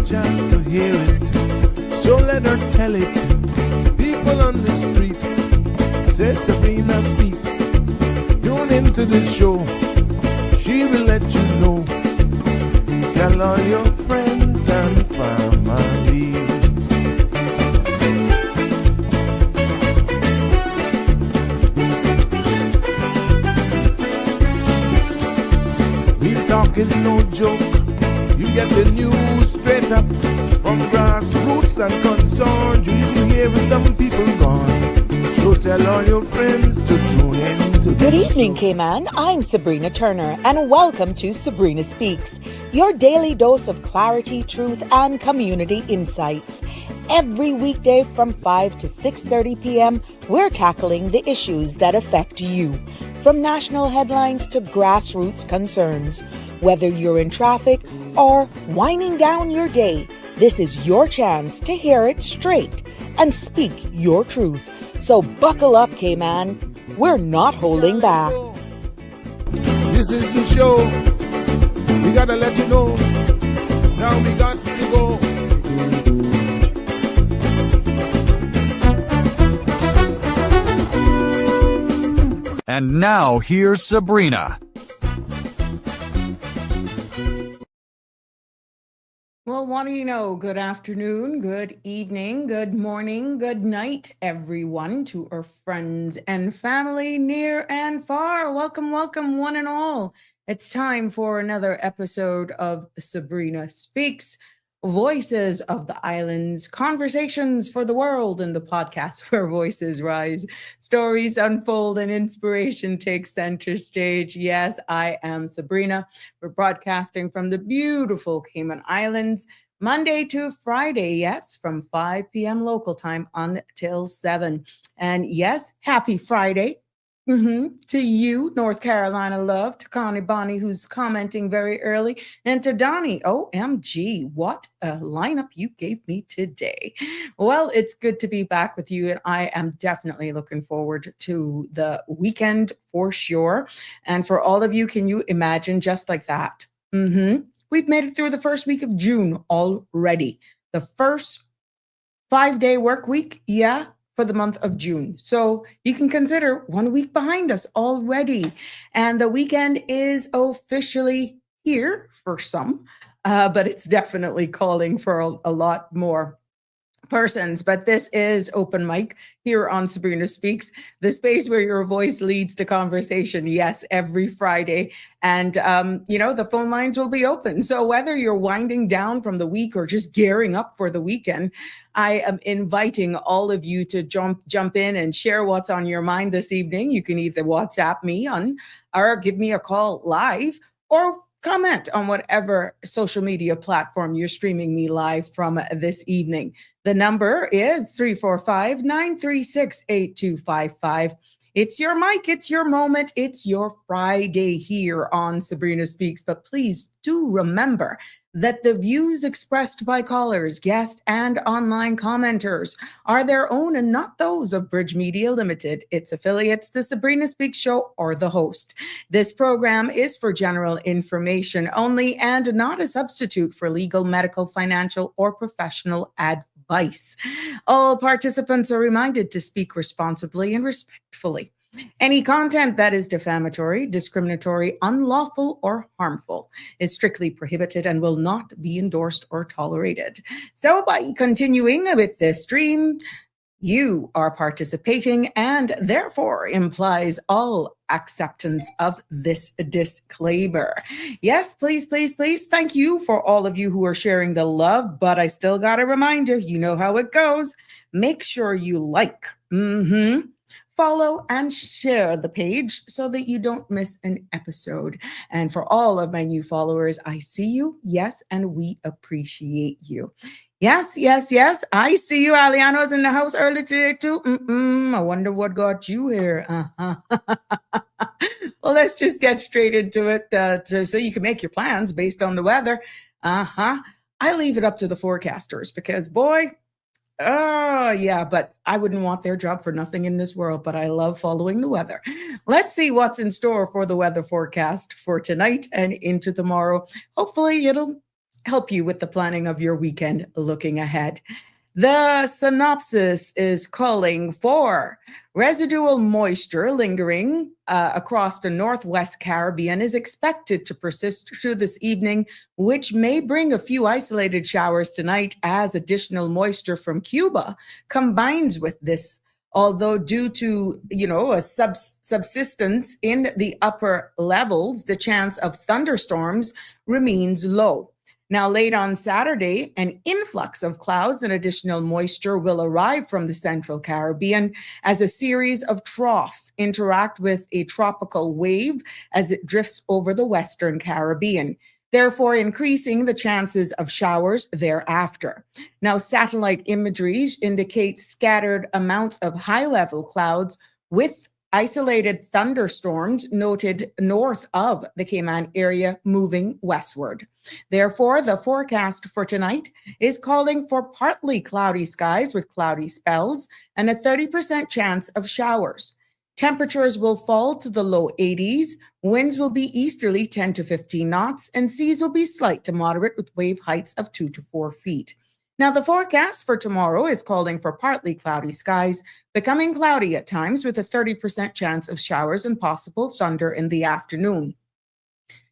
chance to hear it, so let her tell it. People on the streets say Sabrina speaks. Tune into the show, she will let you know. Tell all your friends and family. Real talk is no joke. You get the news straight up from grassroots and concerns. You hear some people gone. So tell all your friends to tune in to Good evening, Cayman. I'm Sabrina Turner, and welcome to Sabrina Speaks, your daily dose of clarity, truth, and community insights. Every weekday from 5 to 6:30 p.m., we're tackling the issues that affect you, from national headlines to grassroots concerns. Whether you're in traffic or winding down your day, this is your chance to hear it straight and speak your truth. So buckle up, Cayman. We're not holding back. This is the show. We gotta let you know. Now we got to go. And now here's Sabrina. Well, what do you know? Good afternoon, good evening, good morning, good night, everyone, to our friends and family near and far. Welcome, welcome, one and all. It's time for another episode of Sabrina Speaks, Voices of the Islands, conversations for the world, and the podcast where voices rise, stories unfold, and inspiration takes center stage. Yes, I am Sabrina. We're broadcasting from the beautiful Cayman Islands, Monday to Friday, yes, from 5 p.m. local time until 7. And yes, happy Friday. To you, North Carolina love, to Connie Bonnie, who's commenting very early, and to Donnie, OMG, what a lineup you gave me today. Well, it's good to be back with you, and I am definitely looking forward to the weekend for sure. And for all of you, can you imagine just like that? We've made it through the first week of June already. The first 5-day work week, for the month of June. So you can consider 1 week behind us already. And the weekend is officially here for some, but it's definitely calling for a lot more persons. But this is Open Mic here on Sabrina Speaks, the space where your voice leads to conversation. Yes, every Friday. And, the phone lines will be open. So whether you're winding down from the week or just gearing up for the weekend, I am inviting all of you to jump in and share what's on your mind this evening. You can either WhatsApp me or give me a call live, or comment on whatever social media platform you're streaming me live from this evening. The number is 345-936-8255. It's your mic, it's your moment, it's your Friday here on Sabrina Speaks. But please do remember that the views expressed by callers, guests, and online commenters are their own and not those of Bridge Media Limited, its affiliates, the Sabrina Speaks Show, or the host. This program is for general information only and not a substitute for legal, medical, financial, or professional advice. All participants are reminded to speak responsibly and respectfully. Any content that is defamatory, discriminatory, unlawful, or harmful is strictly prohibited and will not be endorsed or tolerated. So by continuing with this stream, you are participating and therefore implies all acceptance of this disclaimer. Yes, please, please, please. Thank you for all of you who are sharing the love, but I still got a reminder, you know how it goes. Make sure you like, follow and share the page so that you don't miss an episode. And for all of my new followers, I see you. Yes, and we appreciate you. Yes, yes, yes. I see you. Aliano's in the house early today too. I wonder what got you here. Well, let's just get straight into it so you can make your plans based on the weather. I leave it up to the forecasters because, boy, but I wouldn't want their job for nothing in this world, but I love following the weather. Let's see what's in store for the weather forecast for tonight and into tomorrow. Hopefully it'll help you with the planning of your weekend looking ahead. The synopsis is calling for residual moisture lingering across the Northwest Caribbean is expected to persist through this evening, which may bring a few isolated showers tonight as additional moisture from Cuba combines with this. Although due to, a subsistence in the upper levels, the chance of thunderstorms remains low. Now, late on Saturday, an influx of clouds and additional moisture will arrive from the Central Caribbean as a series of troughs interact with a tropical wave as it drifts over the Western Caribbean, therefore increasing the chances of showers thereafter. Now, satellite imagery indicates scattered amounts of high-level clouds with isolated thunderstorms noted north of the Cayman area moving westward. Therefore, the forecast for tonight is calling for partly cloudy skies with cloudy spells and a 30% chance of showers. Temperatures will fall to the low 80s, winds will be easterly 10 to 15 knots, and seas will be slight to moderate with wave heights of 2 to 4 feet. Now, the forecast for tomorrow is calling for partly cloudy skies, becoming cloudy at times with a 30% chance of showers and possible thunder in the afternoon.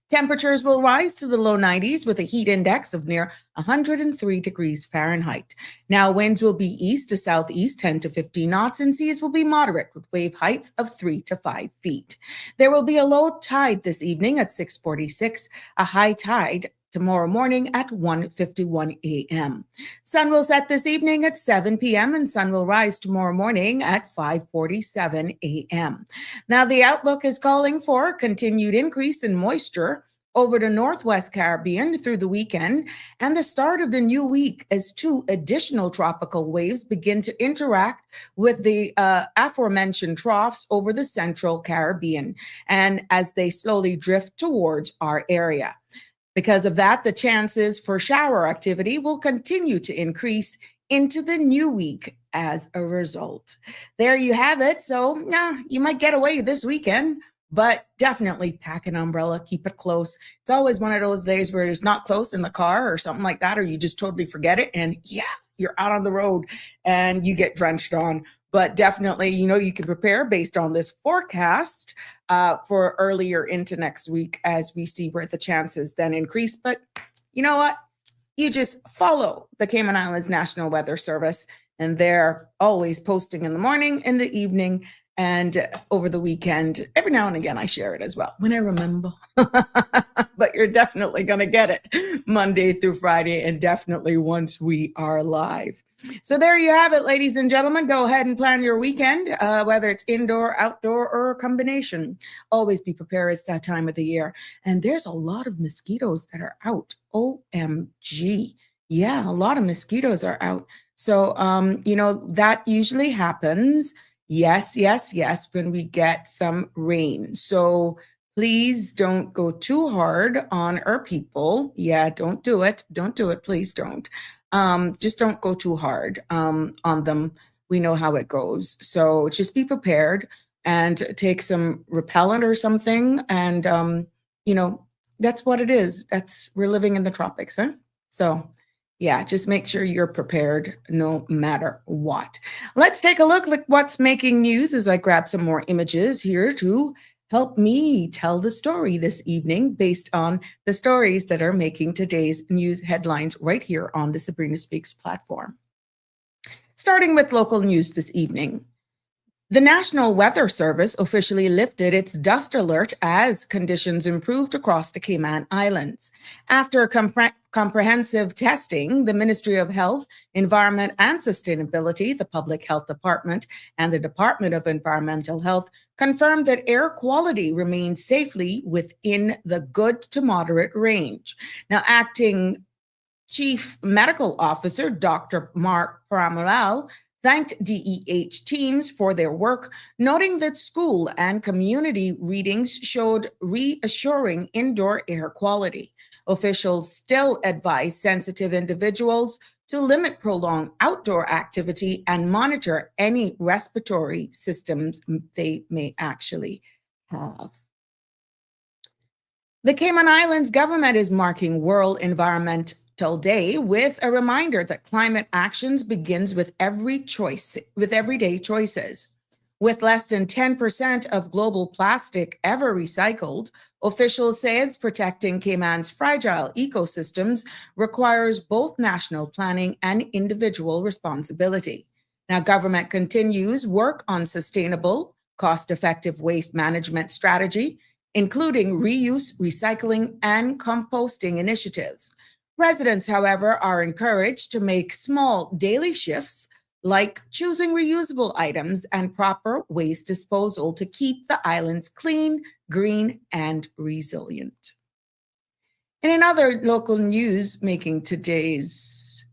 Temperatures will rise to the low 90s with a heat index of near 103 degrees Fahrenheit. Now, winds will be east to southeast 10 to 15 knots, and seas will be moderate with wave heights of 3 to 5 feet. There will be a low tide this evening at 6:46, a high tide tomorrow morning at 1:51 a.m. Sun will set this evening at 7 p.m. and sun will rise tomorrow morning at 5:47 a.m. Now, the outlook is calling for continued increase in moisture over the Northwest Caribbean through the weekend and the start of the new week as two additional tropical waves begin to interact with the aforementioned troughs over the Central Caribbean and as they slowly drift towards our area. Because of that, the chances for shower activity will continue to increase into the new week as a result. There you have it. So, you might get away this weekend, but definitely pack an umbrella, keep it close. It's always one of those days where it's not close in the car or something like that, or you just totally forget it. And you're out on the road and you get drenched on. But definitely, you can prepare based on this forecast for earlier into next week as we see where the chances then increase. But you know what? You just follow the Cayman Islands National Weather Service, and they're always posting in the morning, in the evening, and over the weekend. Every now and again, I share it as well when I remember. But you're definitely going to get it Monday through Friday, and definitely once we are live. So there you have it, ladies and gentlemen. Go ahead and plan your weekend, whether it's indoor, outdoor, or a combination. Always be prepared. It's that time of the year. And there's a lot of mosquitoes that are out. OMG. Yeah, a lot of mosquitoes are out. So, that usually happens. Yes, when we get some rain. So please don't go too hard on our people. Yeah, don't do it. Don't do it. Please don't. Just don't go too hard on them. We know how it goes. So just be prepared and take some repellent or something. And, that's what it is. We're living in the tropics, huh? So yeah, just make sure you're prepared no matter what. Let's take a look at what's making news as I grab some more images here to help me tell the story this evening based on the stories that are making today's news headlines right here on the Sabrina Speaks platform. Starting with local news this evening. The National Weather Service officially lifted its dust alert as conditions improved across the Cayman Islands. After comprehensive testing, the Ministry of Health, Environment and Sustainability, the Public Health Department, and the Department of Environmental Health confirmed that air quality remained safely within the good to moderate range. Now, acting Chief Medical Officer Dr. Mark Paramalal thanked DEH teams for their work, noting that school and community readings showed reassuring indoor air quality. Officials still advise sensitive individuals to limit prolonged outdoor activity and monitor any respiratory systems they may actually have. The Cayman Islands government is marking World Environment Heartfelt Day with a reminder that climate actions begins with everyday choices. With less than 10% of global plastic ever recycled, officials say protecting Cayman's fragile ecosystems requires both national planning and individual responsibility. Now, government continues work on sustainable, cost-effective waste management strategy, including reuse, recycling, and composting initiatives. Residents, however, are encouraged to make small daily shifts like choosing reusable items and proper waste disposal to keep the islands clean, green, and resilient. And in other local news making today's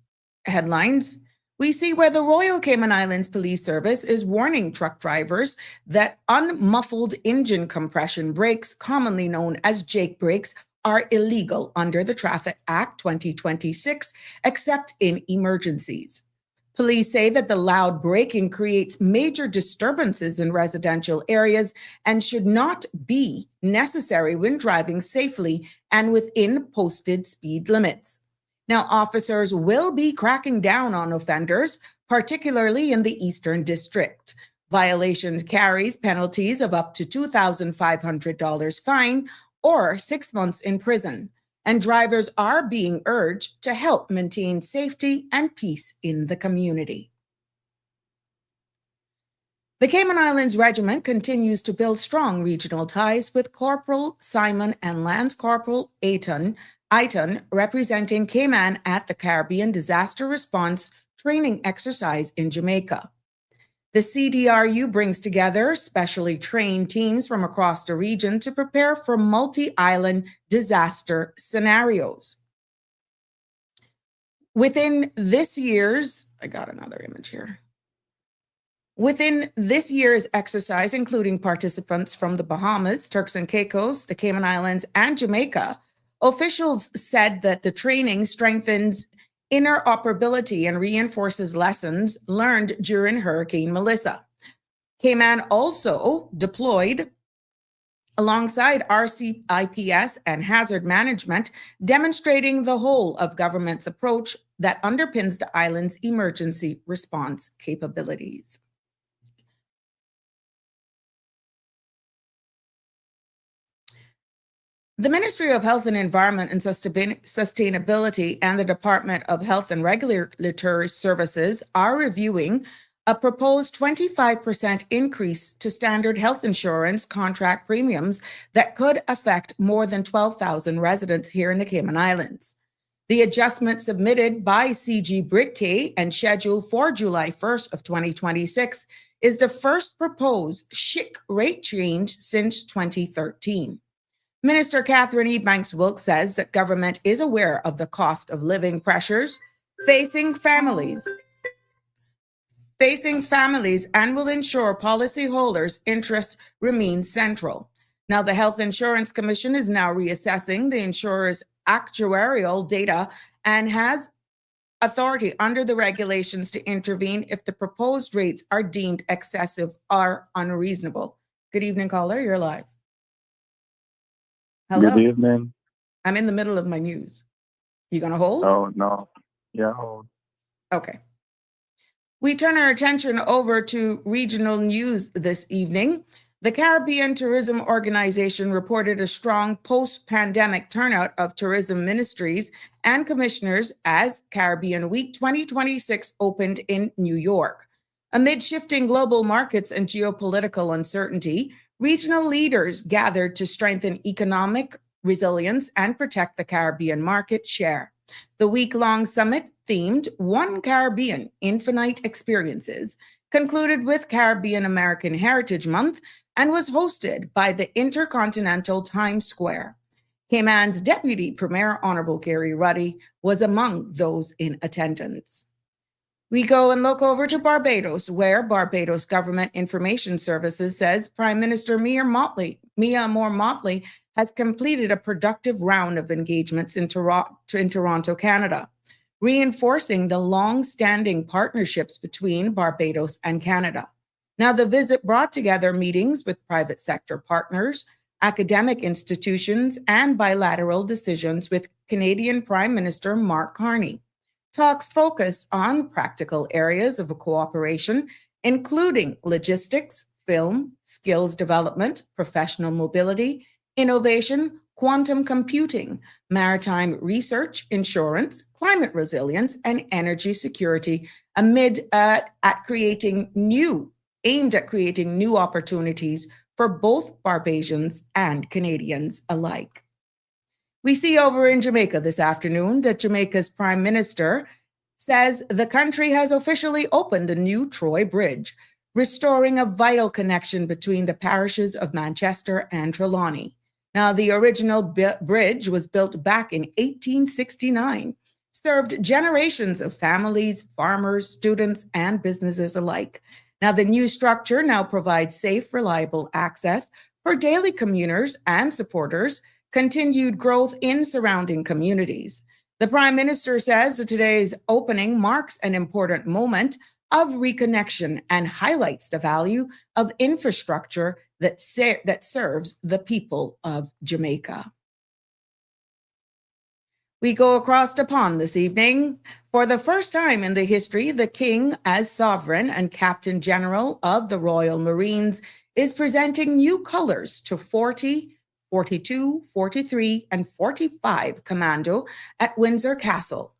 headlines, we see where the Royal Cayman Islands Police Service is warning truck drivers that unmuffled engine compression brakes, commonly known as Jake brakes, are illegal under the Traffic Act 2026, except in emergencies. Police say that the loud braking creates major disturbances in residential areas and should not be necessary when driving safely and within posted speed limits. Now, officers will be cracking down on offenders, particularly in the Eastern District. Violations carries penalties of up to $2,500 fine or 6 months in prison. And drivers are being urged to help maintain safety and peace in the community. The Cayman Islands Regiment continues to build strong regional ties with Corporal Simon and Lance Corporal Aiton representing Cayman at the Caribbean Disaster Response Training Exercise in Jamaica. The CDRU brings together specially trained teams from across the region to prepare for multi-island disaster scenarios. Within this year's exercise, including participants from the Bahamas, Turks and Caicos, the Cayman Islands, and Jamaica, officials said that the training strengthens interoperability and reinforces lessons learned during Hurricane Melissa. Cayman also deployed alongside RCIPS and hazard management, demonstrating the whole of government's approach that underpins the island's emergency response capabilities. The Ministry of Health and Environment and Sustainability and the Department of Health and Regulatory Services are reviewing a proposed 25% increase to standard health insurance contract premiums that could affect more than 12,000 residents here in the Cayman Islands. The adjustment submitted by CG Britcay and scheduled for July 1st of 2026 is the first proposed SHIC rate change since 2013. Minister Catherine Ebanks-Wilkes says that government is aware of the cost of living pressures facing families and will ensure policyholders' interests remain central. Now, the Health Insurance Commission is now reassessing the insurer's actuarial data and has authority under the regulations to intervene if the proposed rates are deemed excessive or unreasonable. Good evening, caller. You're live. Hello. Good evening. I'm in the middle of my news. You gonna hold? Oh, no. Yeah, hold. Okay. We turn our attention over to regional news this evening. The Caribbean Tourism Organization reported a strong post-pandemic turnout of tourism ministries and commissioners as Caribbean Week 2026 opened in New York. Amid shifting global markets and geopolitical uncertainty, regional leaders gathered to strengthen economic resilience and protect the Caribbean market share. The week-long summit, themed One Caribbean, Infinite Experiences, concluded with Caribbean American Heritage Month and was hosted by the Intercontinental Times Square. Cayman's Deputy Premier, Honorable Gary Ruddy, was among those in attendance. We go and look over to Barbados, where Barbados Government Information Services says Prime Minister Mia Moore Motley has completed a productive round of engagements in Toronto, Canada, reinforcing the long-standing partnerships between Barbados and Canada. Now, the visit brought together meetings with private sector partners, academic institutions, and bilateral decisions with Canadian Prime Minister Mark Carney. Talks focus on practical areas of cooperation, including logistics, film, skills development, professional mobility, innovation, quantum computing, maritime research, insurance, climate resilience, and energy security, aimed at creating new opportunities for both Barbadians and Canadians alike. We see over in Jamaica this afternoon that Jamaica's Prime Minister says the country has officially opened the new Troy Bridge, restoring a vital connection between the parishes of Manchester and Trelawney. Now, the original bridge was built back in 1869, served generations of families, farmers, students, and businesses alike. Now, the new structure now provides safe, reliable access for daily commuters and supporters, continued growth in surrounding communities. The Prime Minister says that today's opening marks an important moment of reconnection and highlights the value of infrastructure that serves the people of Jamaica. We go across the pond this evening. For the first time in the history, the King, as sovereign and Captain General of the Royal Marines, is presenting new colors to 40, 42, 43, and 45 Commando at Windsor Castle.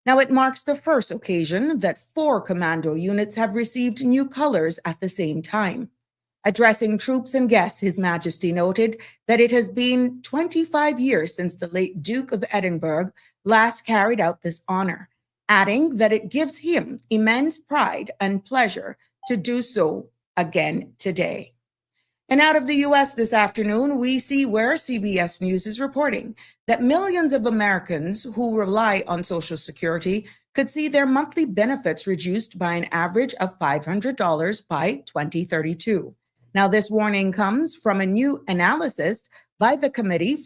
Now, it marks the first occasion that 4 Commando units have received new colors at the same time. Addressing troops and guests, His Majesty noted that it has been 25 years since the late Duke of Edinburgh last carried out this honor, adding that it gives him immense pride and pleasure to do so again today. And out of the U.S. this afternoon, we see where CBS News is reporting that millions of Americans who rely on Social Security could see their monthly benefits reduced by an average of $500 by 2032. Now, this warning comes from a new analysis by the Committee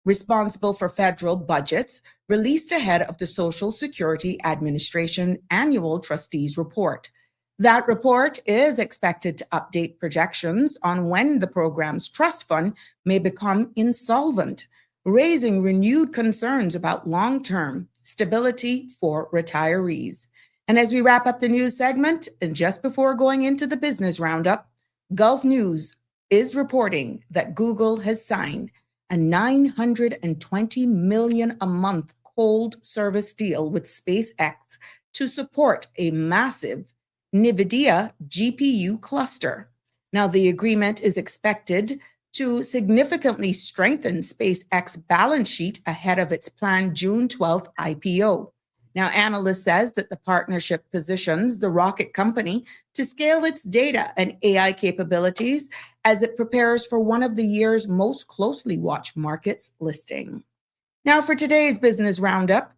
responsible for federal budgets released ahead of the Social Security Administration Annual Trustees Report. That report is expected to update projections on when the program's trust fund may become insolvent, raising renewed concerns about long-term stability for retirees. And as we wrap up the news segment, and just before going into the business roundup, Gulf News is reporting that Google has signed a $920 million a month cold service deal with SpaceX to support a massive NVIDIA GPU cluster. Now, the agreement is expected to significantly strengthen SpaceX's balance sheet ahead of its planned June 12th IPO. Now, analyst says that the partnership positions the rocket company to scale its data and AI capabilities as it prepares for one of the year's most closely watched markets listing. Now, for today's business roundup,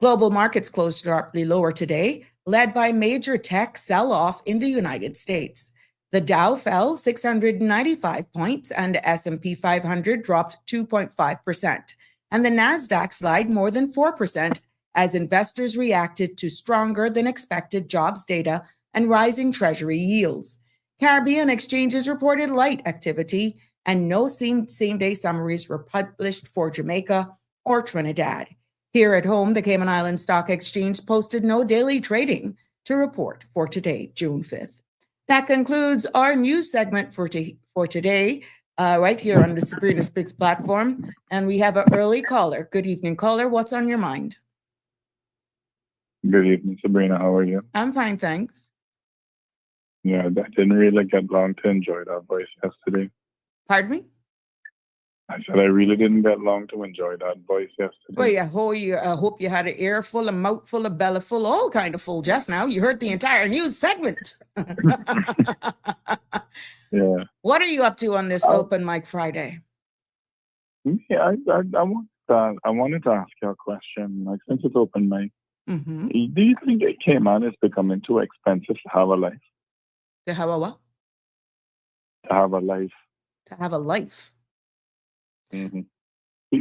global markets closed sharply lower today, led by major tech sell-off in the United States. The Dow fell 695 points and the S&P 500 dropped 2.5%, and the Nasdaq slid more than 4% as investors reacted to stronger than expected jobs data and rising treasury yields. Caribbean exchanges reported light activity, and no same-day summaries were published for Jamaica or Trinidad. Here at home, the Cayman Islands Stock Exchange posted no daily trading to report for today, June 5th. That concludes our news segment for today, right here on the Sabrina Speaks platform. And we have an early caller. Good evening, caller. What's on your mind? Good evening, Sabrina. How are you? I'm fine, thanks. Yeah, I didn't really get long to enjoy that voice yesterday. Pardon me? I said I really didn't get long to enjoy that voice yesterday. Well, yeah, I hope you had an ear full, a mouth full, a belly full, all kind of full just now. You heard the entire news segment. Yeah. What are you up to on this Open Mic Friday? Yeah, I wanted to ask you a question. Like, since it's open mic, Mm-hmm. do you think that Cayman is becoming too expensive to have a life? To have a what? To have a life. To have a life. Mm-hmm.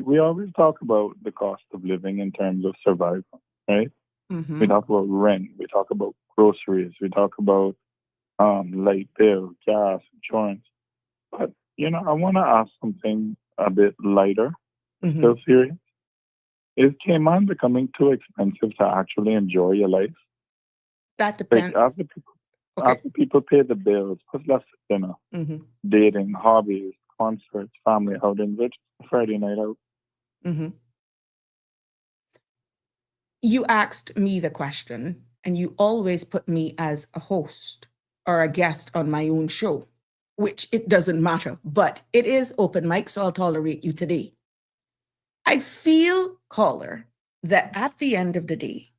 We always talk about the cost of living in terms of survival, right? Mm-hmm. We talk about rent, we talk about groceries, we talk about light bill, gas, insurance. But I want to ask something a bit lighter, but Hmm. still serious. Is Cayman becoming too expensive to actually enjoy your life? That Like depends. Okay. after people pay the bills, what's left for dinner, Hmm. dating, hobbies, concerts, family outings, or just a Friday night out? Hmm. You asked me the question, and you always put me as a host or a guest on my own show, which it doesn't matter, but it is open mic, so I'll tolerate you today. I feel, caller, that at the end of the day,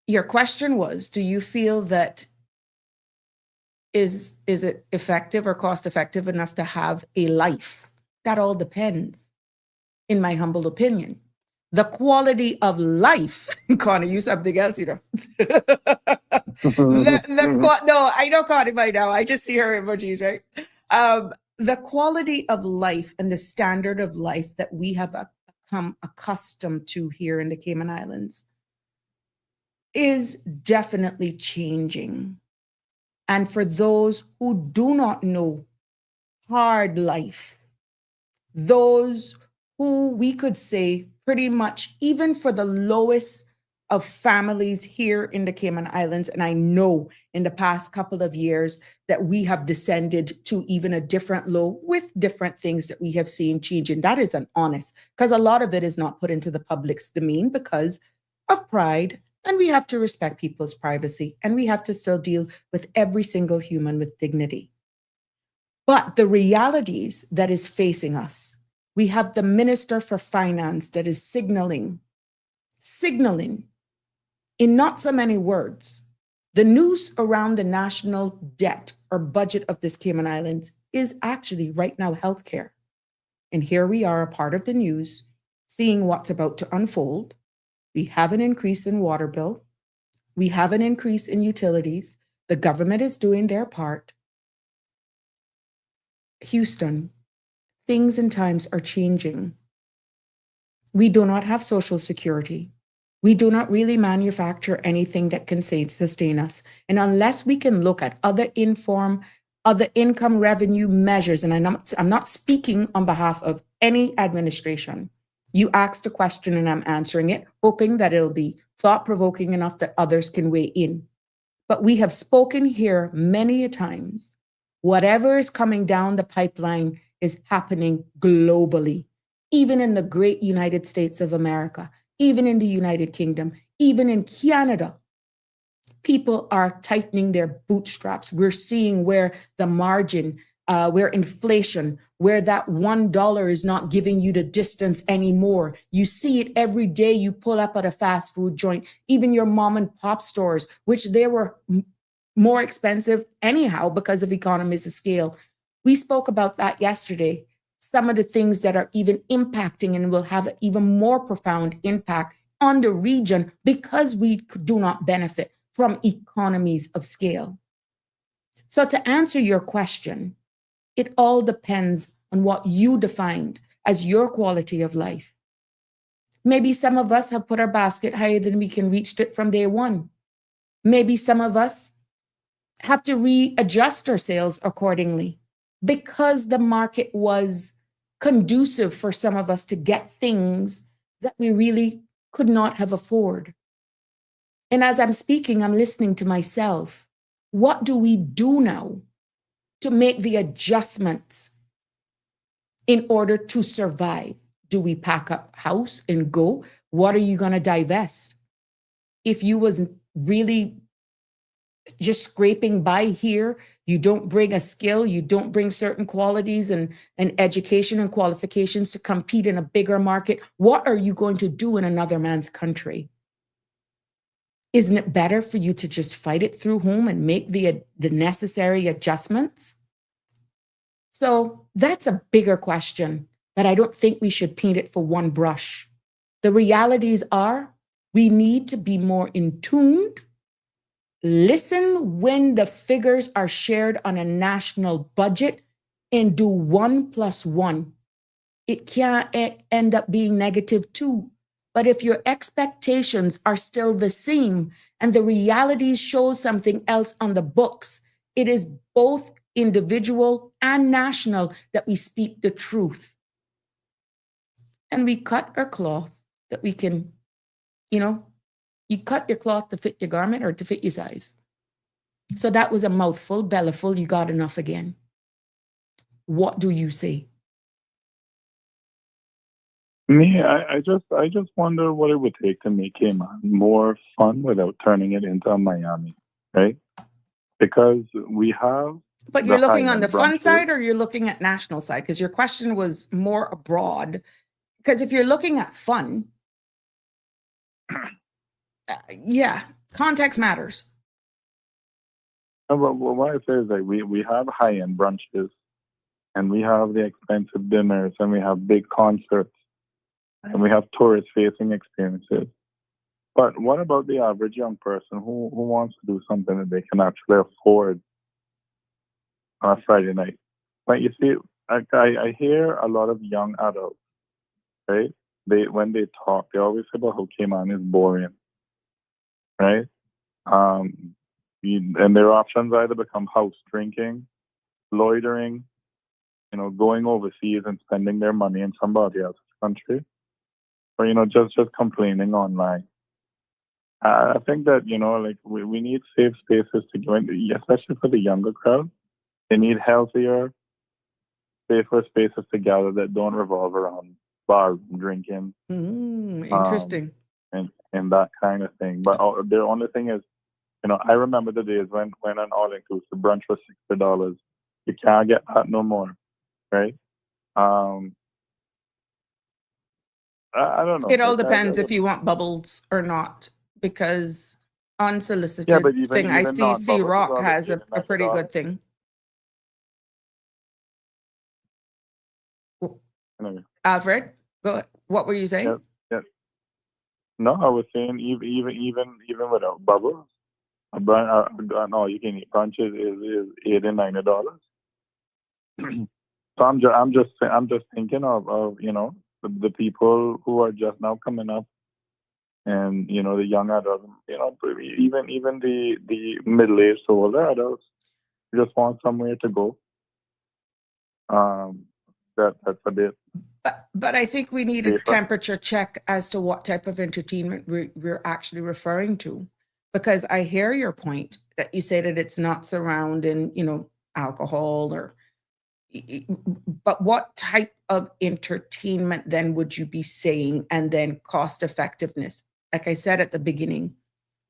your question was, do you feel that is it effective or cost effective enough to have a life? That all depends, in my humble opinion. The quality of life, Connor, you something else, you know. No, I know Connie by now. I just see her emojis, right? The quality of life and the standard of life that we have become accustomed to here in the Cayman Islands is definitely changing. And for those who do not know hard life, those who we could say pretty much, even for the lowest of families here in the Cayman Islands, and I know in the past couple of years that we have descended to even a different low with different things that we have seen changing. That is an honest, because a lot of it is not put into the public's domain because of pride. And we have to respect people's privacy, and we have to still deal with every single human with dignity. But the realities that is facing us, we have the Minister for Finance that is signaling in not so many words, the news around the national debt or budget of this Cayman Islands is actually right now healthcare. And here we are, a part of the news, seeing what's about to unfold. We have an increase in water bill. We have an increase in utilities. The government is doing their part. Houston, things and times are changing. We do not have Social Security. We do not really manufacture anything that can sustain us. And unless we can look at other income revenue measures, and I'm not speaking on behalf of any administration. You asked a question and I'm answering it, hoping that it'll be thought-provoking enough that others can weigh in. But we have spoken here many a times. Whatever is coming down the pipeline is happening globally, even in the great United States of America, even in the United Kingdom, even in Canada. People are tightening their bootstraps. We're seeing where the margin, where inflation, where that $1 is not giving you the distance anymore. You see it every day. You pull up at a fast food joint, even your mom and pop stores, which they were more expensive anyhow because of economies of scale. We spoke about that yesterday. Some of the things that are even impacting and will have an even more profound impact on the region because we do not benefit from economies of scale. So to answer your question, it all depends on what you defined as your quality of life. Maybe some of us have put our basket higher than we can reach it from day one. Maybe some of us have to readjust our sales accordingly because the market was conducive for some of us to get things that we really could not have afforded. And as I'm speaking, I'm listening to myself. What do we do now to make the adjustments in order to survive? Do we pack up house and go? What are you going to divest? If you was really just scraping by here, you don't bring a skill, you don't bring certain qualities and education and qualifications to compete in a bigger market, what are you going to do in another man's country? Isn't it better for you to just fight it through home and make the necessary adjustments? So that's a bigger question, but I don't think we should paint it for one brush. The realities are we need to be more in tune. Listen when the figures are shared on a national budget and do 1 + 1. It can't end up being -2. But if your expectations are still the same and the realities show something else on the books, it is both individual and national, that we speak the truth. And we cut our cloth that we can, you cut your cloth to fit your garment or to fit your size. So that was a mouthful, bellyful, you got enough again. What do you say? Me, I just wonder what it would take to make Cayman more fun without turning it into a Miami, right? Because we have But you're the looking on high-end the fun brunches. side or you're looking at national side? Because your question was more abroad. Because if you're looking at fun, yeah, context matters. But what I say is that we have high-end brunches, and we have the expensive dinners, and we have big concerts, and we have tourist-facing experiences. But what about the average young person who wants to do something that they can actually afford on a Friday night? Like, you see, I hear a lot of young adults, right? When they talk, they always say about how Cayman is boring, right? And their options either become house drinking, loitering, going overseas and spending their money in somebody else's country, or just complaining online. I think that like we need safe spaces to go in, especially for the younger crowd. They need healthier, safer spaces to gather that don't revolve around bars and drinking, Interesting. and that kind of thing. But the only thing is, I remember the days when an all-inclusive brunch was $60. You can't get that no more, right? I don't know. It all Like, depends if you want bubbles or not, because yeah, unsolicited but even thing, I even see non-bubbles is Rock already has a pretty $90. good thing. Anyway, Alfred, go. What were you saying? yeah. No, I was saying even without bubbles, a brunch, an all-you-can-eat brunch is $80 and $90. So I'm just thinking of the people who are just now coming up, and the young adults, even the middle-aged to older adults just want somewhere to go. That's a bit But I think we need a safer. temperature check as to what type of entertainment we're actually referring to, because I hear your point that you say that it's not surrounding, alcohol or. But what type of entertainment then would you be saying? And then cost effectiveness. Like I said at the beginning,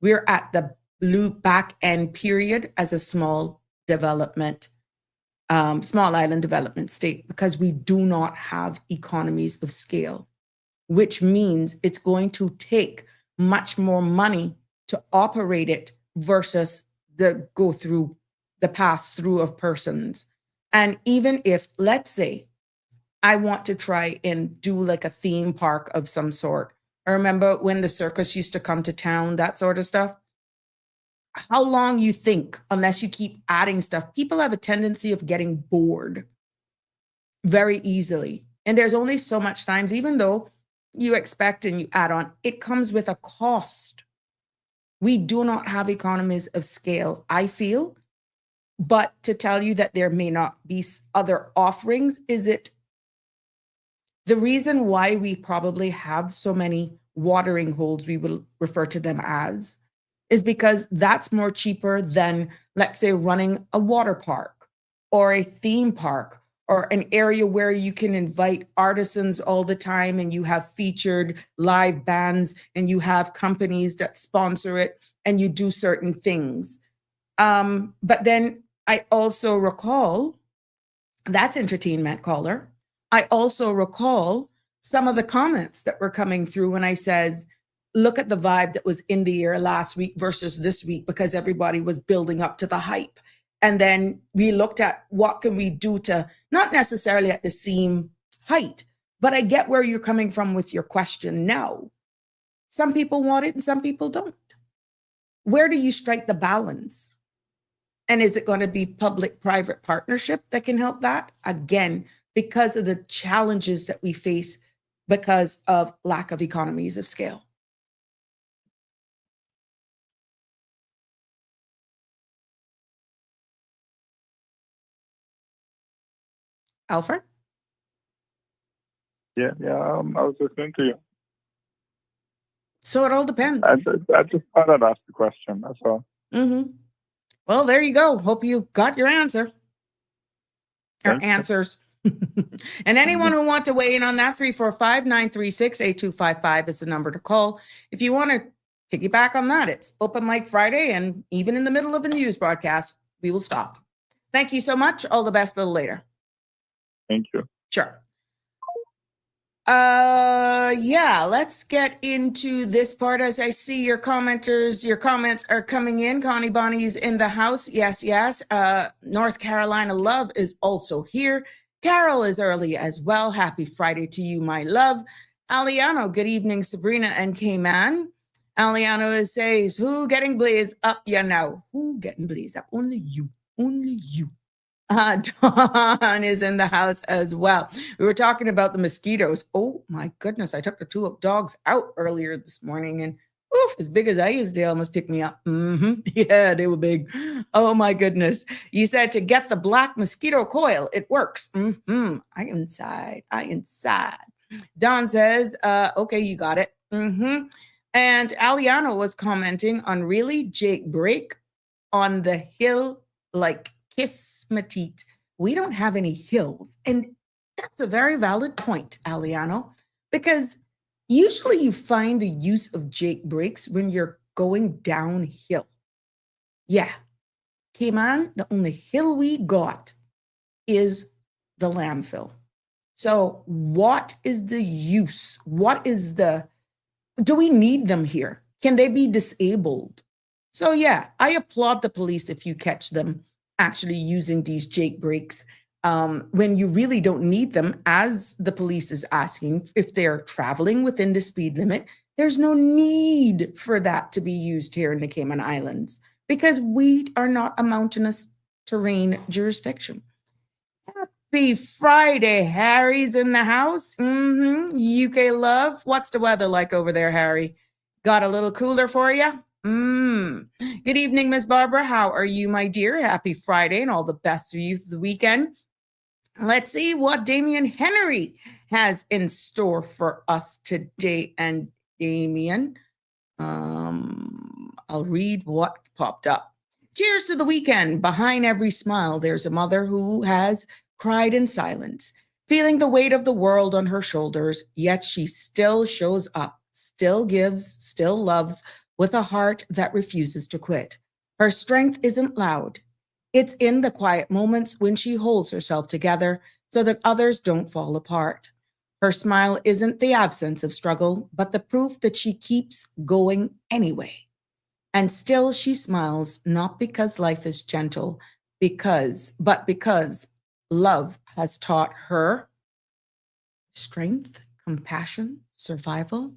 we're at the blue back end period as a small island development state, because we do not have economies of scale, which means it's going to take much more money to operate it versus the pass through of persons. And even if, let's say, I want to try and do like a theme park of some sort. I remember when the circus used to come to town, that sort of stuff. How long you think, unless you keep adding stuff, people have a tendency of getting bored very easily. And there's only so much times, even though you expect and you add on, it comes with a cost. We do not have economies of scale, I feel. But to tell you that there may not be other offerings, is it the reason why we probably have so many watering holes, we will refer to them as, is because that's more cheaper than, let's say, running a water park or a theme park or an area where you can invite artisans all the time and you have featured live bands and you have companies that sponsor it and you do certain things. But then I also recall, that's entertainment, caller. I also recall some of the comments that were coming through when I says, look at the vibe that was in the air last week versus this week, because everybody was building up to the hype. And then we looked at what can we do to, not necessarily at the same height, but I get where you're coming from with your question now. Some people want it and some people don't. Where do you strike the balance? And is it going to be public-private partnership that can help that? Again, because of the challenges that we face because of lack of economies of scale. Alfred? Yeah, I was listening to you. So it all depends. I just thought I'd ask the question. That's all. Mm-hmm. Well, there you go. Hope you got your answer. Or Thank you. answers. And anyone who want to weigh in on that, 345-936-8255 is the number to call. If you want to piggyback on that, it's Open Mic Friday, and even in the middle of a news broadcast, we will stop. Thank you so much. All the best a little later. Thank you. Sure. Yeah, let's get into this part. As I see your commenters, your comments are coming in. Connie Bonnie's in the house. Yes. North Carolina Love is also here. Carol is early as well. Happy Friday to you, my love. Aliano, good evening, Sabrina and Cayman. Aliano says, who getting blaze up you now? Who getting blaze up? Only you. Only you. Dawn is in the house as well. We were talking about the mosquitoes. Oh my goodness. I took the two dogs out earlier this morning, and oof, as big as Isdale must pick me up. Yeah, they were big. Oh my goodness. You said to get the black mosquito coil. It works. I inside. Don says, okay, you got it. And Aliano was commenting on really Jake break on the hill like Kiss Matite. We don't have any hills. And that's a very valid point, Aliano, because usually you find the use of Jake breaks when you're going downhill. Yeah. Cayman, the only hill we got is the landfill. So what is the use? Do we need them here? Can they be disabled? So yeah, I applaud the police if you catch them actually using these Jake breaks when you really don't need them, as the police is asking. If they're traveling within the speed limit, there's no need for that to be used here in the Cayman Islands because we are not a mountainous terrain jurisdiction. Happy Friday, Harry's in the house. UK love. What's the weather like over there, Harry? Got a little cooler for you? Good evening, Miss Barbara. How are you, my dear? Happy Friday and all the best for you for the weekend. Let's see what Damien Henry has in store for us today. And Damien, I'll read what popped up. Cheers to the weekend. Behind every smile, there's a mother who has cried in silence, feeling the weight of the world on her shoulders, yet she still shows up, still gives, still loves, with a heart that refuses to quit. Her strength isn't loud. It's in the quiet moments when she holds herself together so that others don't fall apart. Her smile isn't the absence of struggle, but the proof that she keeps going anyway. And still she smiles, not because life is gentle, but because love has taught her strength, compassion, survival.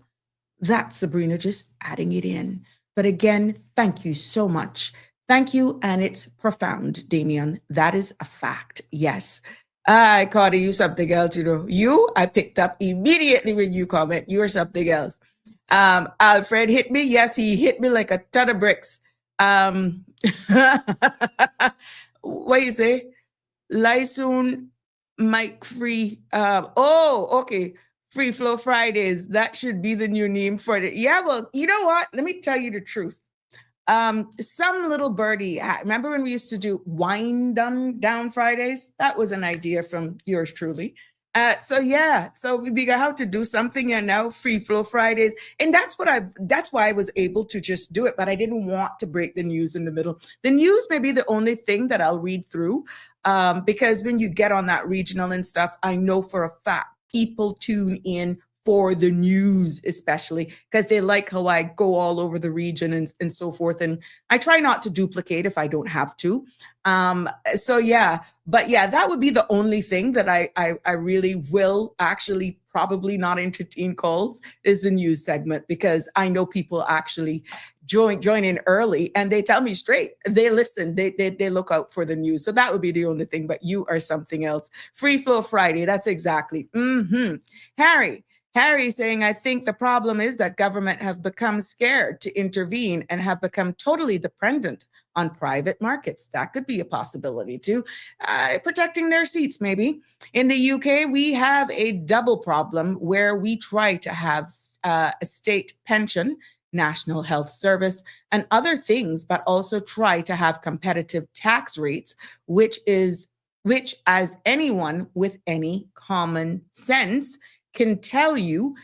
That's Sabrina just adding it in. But again, thank you so much. Thank you. And it's profound, Damien. That is a fact. Yes. I called you something else, I picked up immediately when you comment. You are something else. Alfred hit me. Yes, he hit me like a ton of bricks. What you say? Lysoon, Mike Free. Okay. Free Flow Fridays. That should be the new name for it. Yeah, well, you know what? Let me tell you the truth. Some little birdie, remember when we used to do Wine Down Fridays? That was an idea from yours truly. So we have to do something, and now Free Flow Fridays. And that's why I was able to just do it, but I didn't want to break the news in the middle. The news may be the only thing that I'll read through, because when you get on that regional and stuff, I know for a fact people tune in for the news, especially because they like how I go all over the region and so forth. And I try not to duplicate if I don't have to. But that would be the only thing that I really will actually probably not entertain calls is the news segment, because I know people actually join in early and they tell me straight. They listen, they look out for the news. So that would be the only thing, but you are something else. Free Flow Friday, that's exactly. Harry saying, I think the problem is that government have become scared to intervene and have become totally dependent on private markets. That could be a possibility too. Protecting their seats, maybe. In the UK, we have a double problem where we try to have a state pension, National Health Service, and other things, but also try to have competitive tax rates, which, as anyone with any common sense can tell you,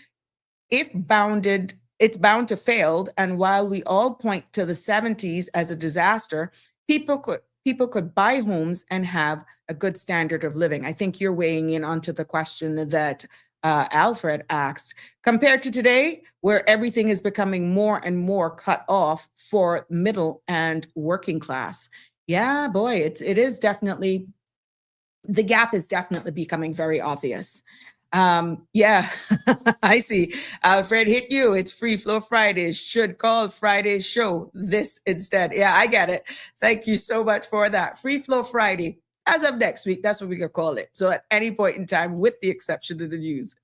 if bounded, it's bound to fail. And while we all point to the 70s as a disaster, people could buy homes and have a good standard of living. I think you're weighing in onto the question that Alfred asked. Compared to today, where everything is becoming more and more cut off for middle and working class. Yeah, boy, it is definitely, the gap is definitely becoming very obvious. Yeah, I see. Alfred hit you. It's Free Flow Fridays. Should call Friday's show this instead. Yeah, I get it. Thank you so much for that. Free Flow Friday. As of next week, that's what we could call it. So at any point in time, with the exception of the news,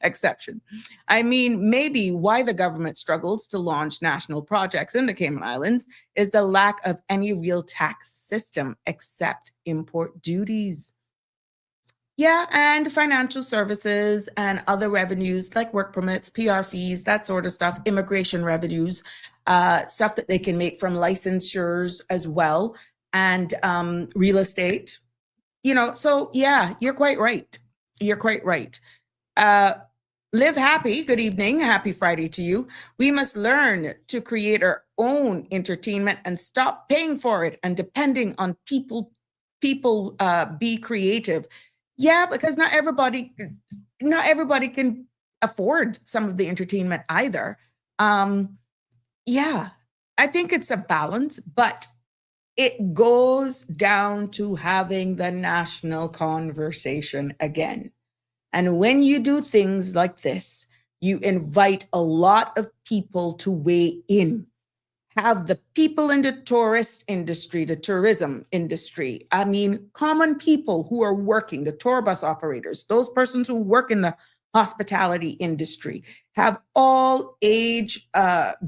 exception. I mean, maybe why the government struggles to launch national projects in the Cayman Islands is the lack of any real tax system except import duties. Yeah, and financial services and other revenues like work permits, PR fees, that sort of stuff, immigration revenues, stuff that they can make from licensures as well, and real estate. So yeah, you're quite right. Live happy. Good evening. Happy Friday to you. We must learn to create our own entertainment and stop paying for it and depending on people be creative. Yeah, because not everybody can afford some of the entertainment either. Yeah, I think it's a balance, but it goes down to having the national conversation again. And when you do things like this, you invite a lot of people to weigh in. Have the people in the tourist industry, the tourism industry, I mean, common people who are working, the tour bus operators, those persons who work in the hospitality industry, have all age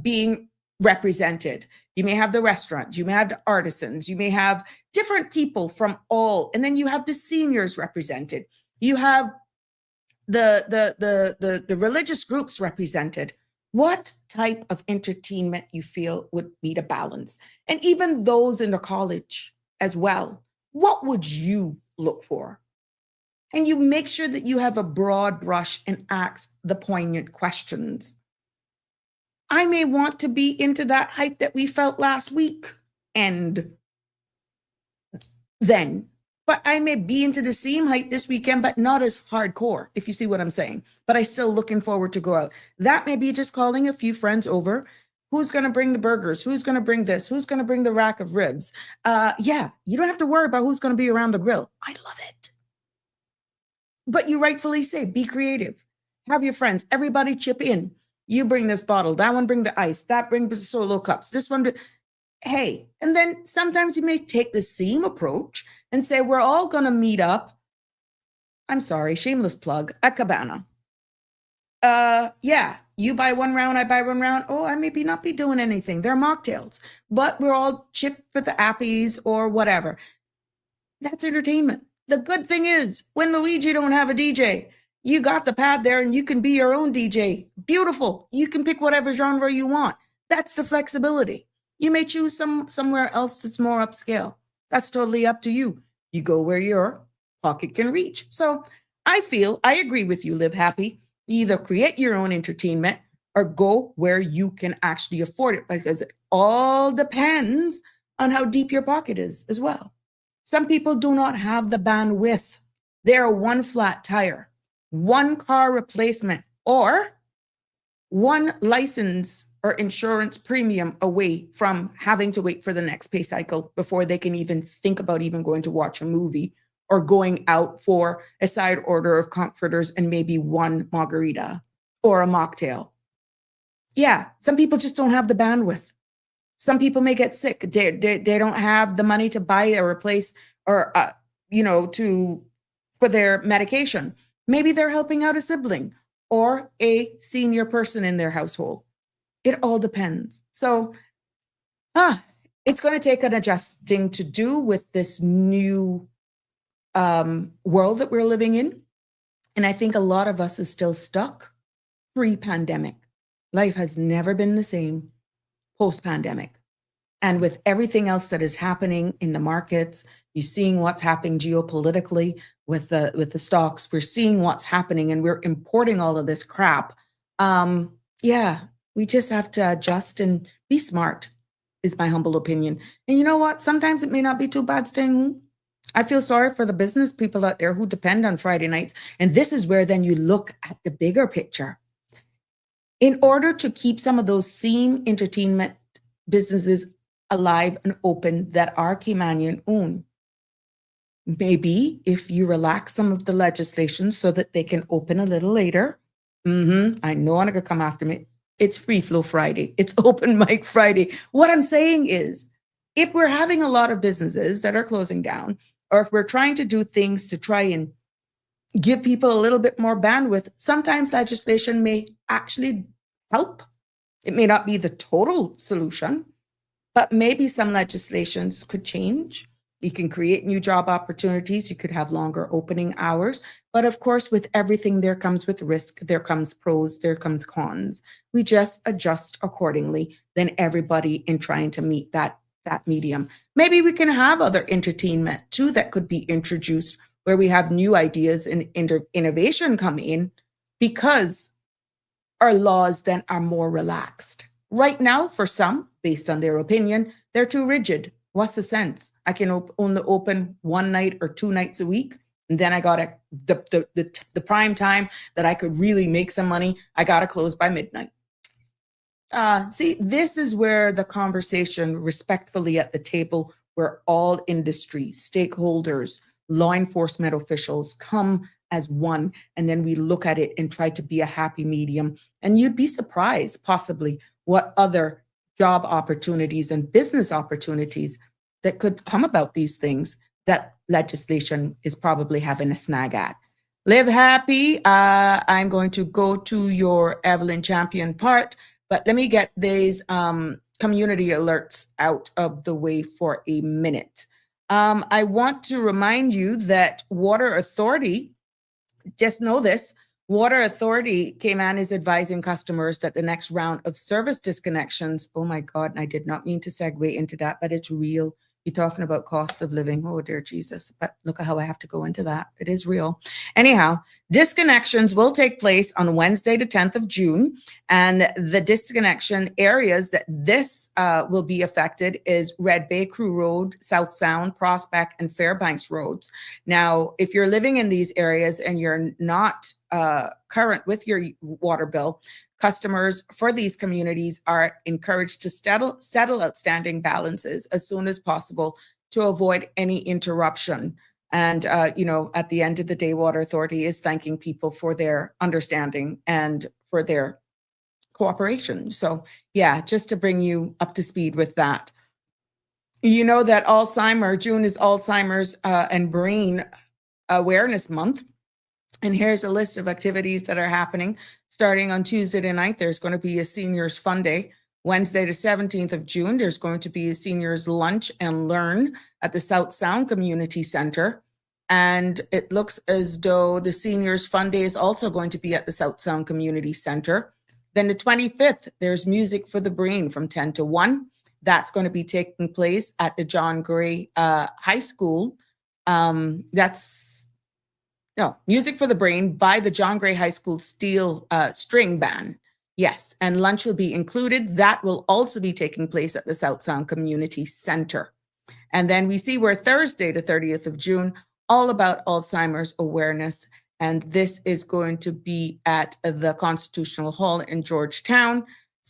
being represented. You may have the restaurants, you may have the artisans, you may have different people from all, and then you have the seniors represented. You have the religious groups represented. What type of entertainment you feel would meet a balance? And even those in the college as well. What would you look for? And you make sure that you have a broad brush and ask the poignant questions. I may want to be into that hype that we felt last week and then, but I may be into the same hype this weekend, but not as hardcore, if you see what I'm saying. But I still looking forward to go out. That may be just calling a few friends over. Who's going to bring the burgers? Who's going to bring this? Who's going to bring the rack of ribs? Yeah, you don't have to worry about who's going to be around the grill. I love it. But you rightfully say, be creative. Have your friends, everybody chip in. You bring this bottle, that one bring the ice, that brings the solo cups, this one, hey. And then sometimes you may take the same approach and say, we're all going to meet up. I'm sorry, shameless plug, at Cabana. Yeah, you buy one round, I buy one round. Oh, I maybe not be doing anything. They're mocktails, but we're all chipped with the appies or whatever. That's entertainment. The good thing is when Luigi don't have a DJ, you got the pad there and you can be your own DJ. Beautiful. You can pick whatever genre you want. That's the flexibility. You may choose somewhere else that's more upscale. That's totally up to you. You go where your pocket can reach. So I agree with you, Live Happy. You either create your own entertainment or go where you can actually afford it, because it all depends on how deep your pocket is as well. Some people do not have the bandwidth. They're one flat tire, one car replacement, or one license or insurance premium away from having to wait for the next pay cycle before they can even think about even going to watch a movie or going out for a side order of comforters and maybe one margarita or a mocktail. Yeah, some people just don't have the bandwidth. Some people may get sick. They don't have the money to buy or replace or, for their medication. Maybe they're helping out a sibling or a senior person in their household. It all depends. So It's going to take an adjusting to do with this new world that we're living in. And I think a lot of us is still stuck pre-pandemic. Life has never been the same post-pandemic. And with everything else that is happening in the markets, you're seeing what's happening geopolitically with the stocks. We're seeing what's happening, and we're importing all of this crap. Yeah, we just have to adjust and be smart, is my humble opinion. And you know what? Sometimes it may not be too bad staying home. I feel sorry for the business people out there who depend on Friday nights. And this is where then you look at the bigger picture. In order to keep some of those same entertainment businesses alive and open that are Caymanian owned, maybe if you relax some of the legislation so that they can open a little later. I know I'm going to come after me. It's Free Flow Friday. It's Open Mic Friday. What I'm saying is, if we're having a lot of businesses that are closing down, or if we're trying to do things to try and give people a little bit more bandwidth, sometimes legislation may actually help. It may not be the total solution, but maybe some legislations could change. You can create new job opportunities. You could have longer opening hours. But of course, with everything, there comes with risk. There comes pros, there comes cons. We just adjust accordingly, then everybody in trying to meet that medium. Maybe we can have other entertainment too that could be introduced where we have new ideas and innovation come in, because our laws then are more relaxed. Right now, for some, based on their opinion, they're too rigid. What's the sense? I can only open one night or 2 nights a week, and then I got the prime time that I could really make some money. I got to close by midnight. See, this is where the conversation respectfully at the table, where all industry, stakeholders, law enforcement officials come as one, and then we look at it and try to be a happy medium. And you'd be surprised possibly what other job opportunities and business opportunities that could come about these things that legislation is probably having a snag at. Live happy. I'm going to go to your Evelyn Champion part, but let me get these community alerts out of the way for a minute. I want to remind you that Water Authority, just know this, Water Authority Cayman is advising customers that the next round of service disconnections, oh my God, and I did not mean to segue into that, but it's real. You're talking about cost of living. Oh, dear Jesus. But look at how I have to go into that. It is real. Anyhow, disconnections will take place on Wednesday, the 10th of June. And the disconnection areas that this will be affected is Red Bay Crew Road, South Sound, Prospect, and Fairbanks Roads. Now, if you're living in these areas and you're not current with your water bill, customers for these communities are encouraged to settle outstanding balances as soon as possible to avoid any interruption. And, at the end of the day, Water Authority is thanking people for their understanding and for their cooperation. So, yeah, just to bring you up to speed with that. You know that June is Alzheimer's and Brain Awareness Month. And here's a list of activities that are happening. Starting on Tuesday the 9th, there's going to be a Seniors Fun Day. Wednesday the 17th of June, there's going to be a Seniors Lunch and Learn at the South Sound Community Center. And it looks as though the Seniors Fun Day is also going to be at the South Sound Community Center. Then the 25th, there's Music for the Brain from 10 to 1. That's going to be taking place at the John Gray High School. Music for the Brain by the John Gray High School Steel String Band. Yes, and lunch will be included. That will also be taking place at the South Sound Community Center. And then we see where Thursday, the 30th of June, all about Alzheimer's awareness. And this is going to be at the Constitutional Hall in Georgetown.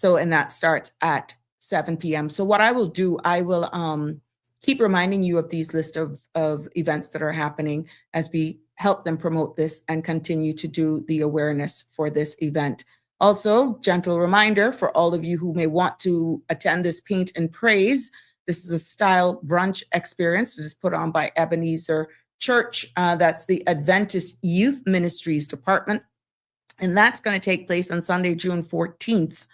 And that starts at 7 p.m. So what I will do, I will keep reminding you of these list of events that are happening as we help them promote this and continue to do the awareness for this event. Also, gentle reminder for all of you who may want to attend this Paint and Praise. This is a style brunch experience that is put on by Ebenezer Church. That's the Adventist Youth Ministries Department. And that's going to take place on Sunday, June 14th.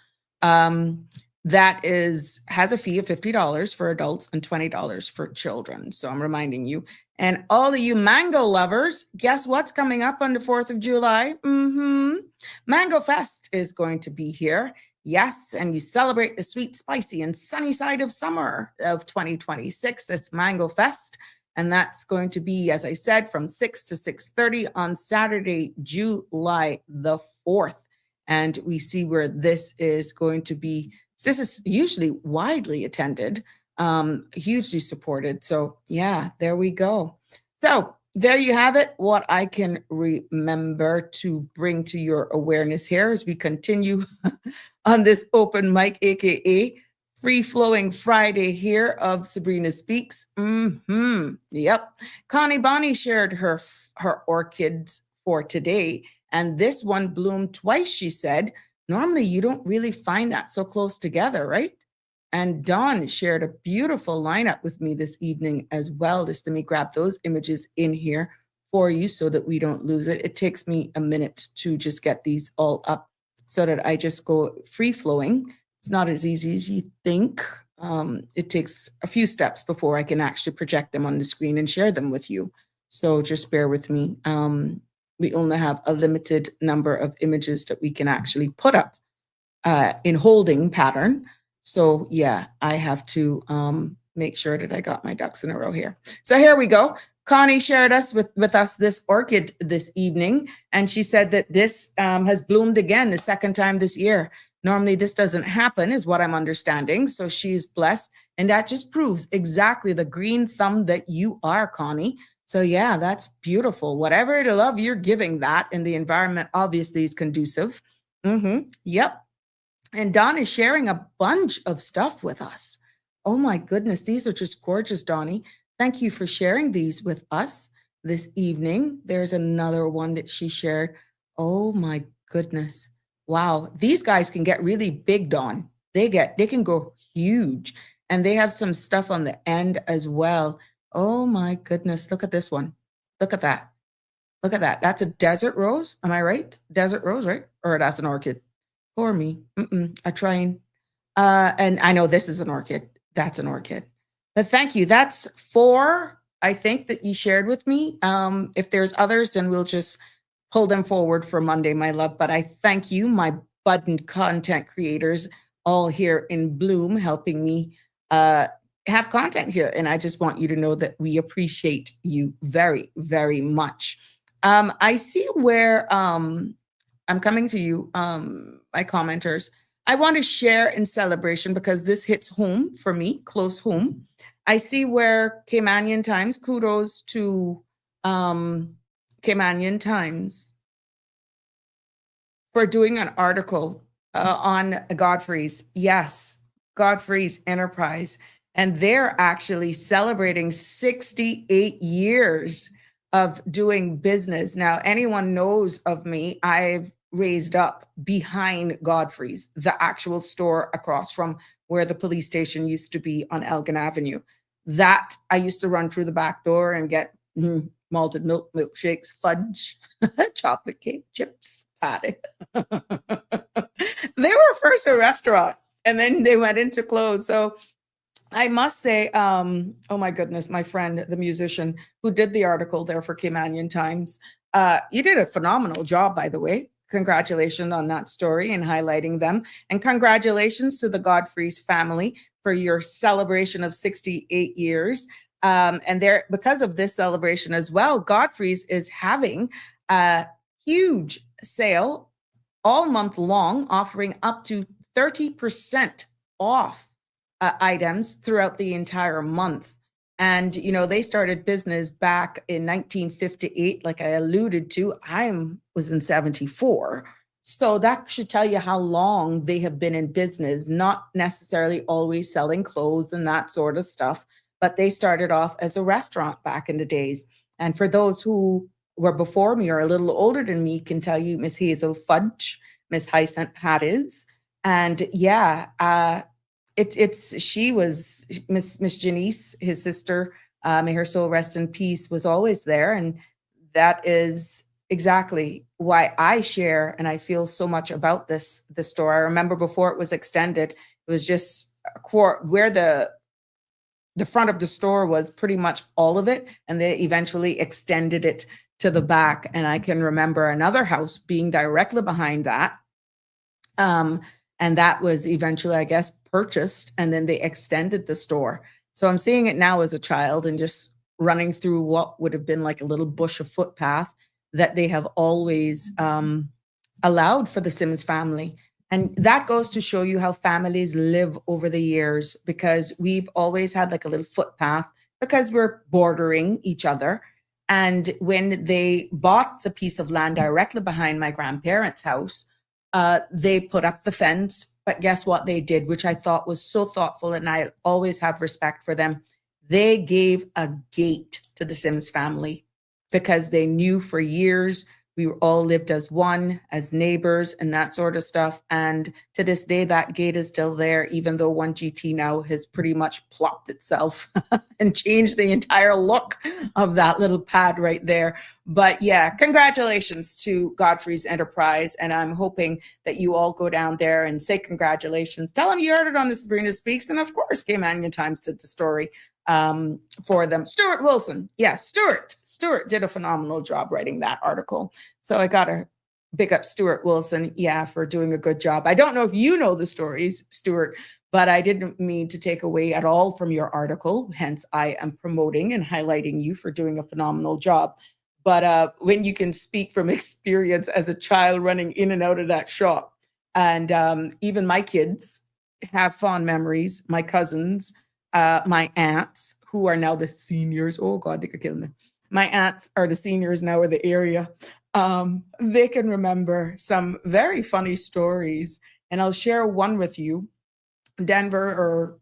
that has a fee of $50 for adults and $20 for children. So I'm reminding you. And all of you mango lovers, guess what's coming up on the 4th of July? Mango Fest is going to be here. Yes, and you celebrate the sweet, spicy, and sunny side of summer of 2026. It's Mango Fest. And that's going to be, as I said, from 6 to 6:30 on Saturday, July the 4th. And we see where this is going to be. This is usually widely attended, hugely supported. So yeah, there we go. So there you have it. What I can remember to bring to your awareness here as we continue on this open mic, aka free-flowing Friday here of Sabrina Speaks. Yep. Connie Bonnie shared her orchids for today, and this one bloomed twice, she said. Normally, you don't really find that so close together, right? And Dawn shared a beautiful lineup with me this evening as well. Just let me grab those images in here for you so that we don't lose it. It takes me a minute to just get these all up so that I just go free-flowing. It's not as easy as you think. It takes a few steps before I can actually project them on the screen and share them with you. So just bear with me. We only have a limited number of images that we can actually put up in holding pattern. So yeah, I have to make sure that I got my ducks in a row here. So here we go. Connie shared with us this orchid this evening, and she said that this has bloomed again the second time this year. Normally this doesn't happen, is what I'm understanding. So she's blessed, and that just proves exactly the green thumb that you are, Connie. So yeah, that's beautiful. Whatever the love you're giving that, and the environment obviously is conducive. Yep. And Don is sharing a bunch of stuff with us. Oh my goodness, these are just gorgeous, Donnie. Thank you for sharing these with us this evening. There's another one that she shared. Oh my goodness. Wow. These guys can get really big, Dawn. They can go huge. And they have some stuff on the end as well. Oh my goodness. Look at this one. Look at that. Look at that. That's a desert rose. Am I right? Desert rose, right? Or that's an orchid. Poor me. A trying. And I know this is an orchid. That's an orchid. But thank you. That's 4, I think, that you shared with me. If there's others, then we'll just pull them forward for Monday, my love. But I thank you, my budding content creators, all here in bloom, helping me have content here. And I just want you to know that we appreciate you very, very much. I see where I'm coming to you, my commenters. I want to share in celebration because this hits home for me, close home. I see where Caymanian Times, kudos to Caymanian Times for doing an article on Godfrey's. Yes, Godfrey's Enterprise. And they're actually celebrating 68 years of doing business. Now, anyone knows of me, I've raised up behind Godfrey's, the actual store across from where the police station used to be on Elgin Avenue. That I used to run through the back door and get malted milk, milkshakes, fudge, chocolate cake, chips, patty. They were first a restaurant and then they went into clothes. So I must say, oh my goodness, my friend, the musician who did the article there for Caymanian Times, you did a phenomenal job, by the way. Congratulations on that story and highlighting them. And congratulations to the Godfrey's family for your celebration of 68 years. And there, because of this celebration as well, Godfrey's is having a huge sale all month long, offering up to 30% off items throughout the entire month. And, you know, they started business back in 1958, like I alluded to. I was in 74. So that should tell you how long they have been in business, not necessarily always selling clothes and that sort of stuff, but they started off as a restaurant back in the days. And for those who were before me or a little older than me, can tell you Miss Hazel Fudge, Miss Hyacinth Patties. And yeah, she was Miss Janice, his sister, may her soul rest in peace, was always there. And that is exactly why I share and I feel so much about this store. I remember before it was extended, it was just where the front of the store was pretty much all of it, and they eventually extended it to the back. And I can remember another house being directly behind that. And that was eventually, I guess, purchased, and then they extended the store. So I'm seeing it now as a child and just running through what would have been like a little bush of footpath that they have always allowed for the Sims family. And that goes to show you how families live over the years, because we've always had like a little footpath because we're bordering each other. And when they bought the piece of land directly behind my grandparents' house, they put up the fence. But guess what they did, which I thought was so thoughtful, and I always have respect for them. They gave a gate to the Sims family because they knew for years we all lived as one, as neighbors and that sort of stuff. And to this day, that gate is still there, even though 1GT now has pretty much plopped itself and changed the entire look of that little pad right there. But yeah, congratulations to Godfrey's Enterprise. And I'm hoping that you all go down there and say congratulations. Tell them you heard it on the Sabrina Speaks. And of course, Cayman Times did the story for them. Stuart Wilson. Yeah, Stuart did a phenomenal job writing that article. So I got to big up Stuart Wilson, for doing a good job. I don't know if you know the stories, Stuart, but I didn't mean to take away at all from your article. Hence, I am promoting and highlighting you for doing a phenomenal job. But when you can speak from experience as a child running in and out of that shop, and even my kids have fond memories, my cousins, my aunts, who are now the seniors. Oh God, they could kill me. My aunts are the seniors now in the area. They can remember some very funny stories, and I'll share one with you. Denver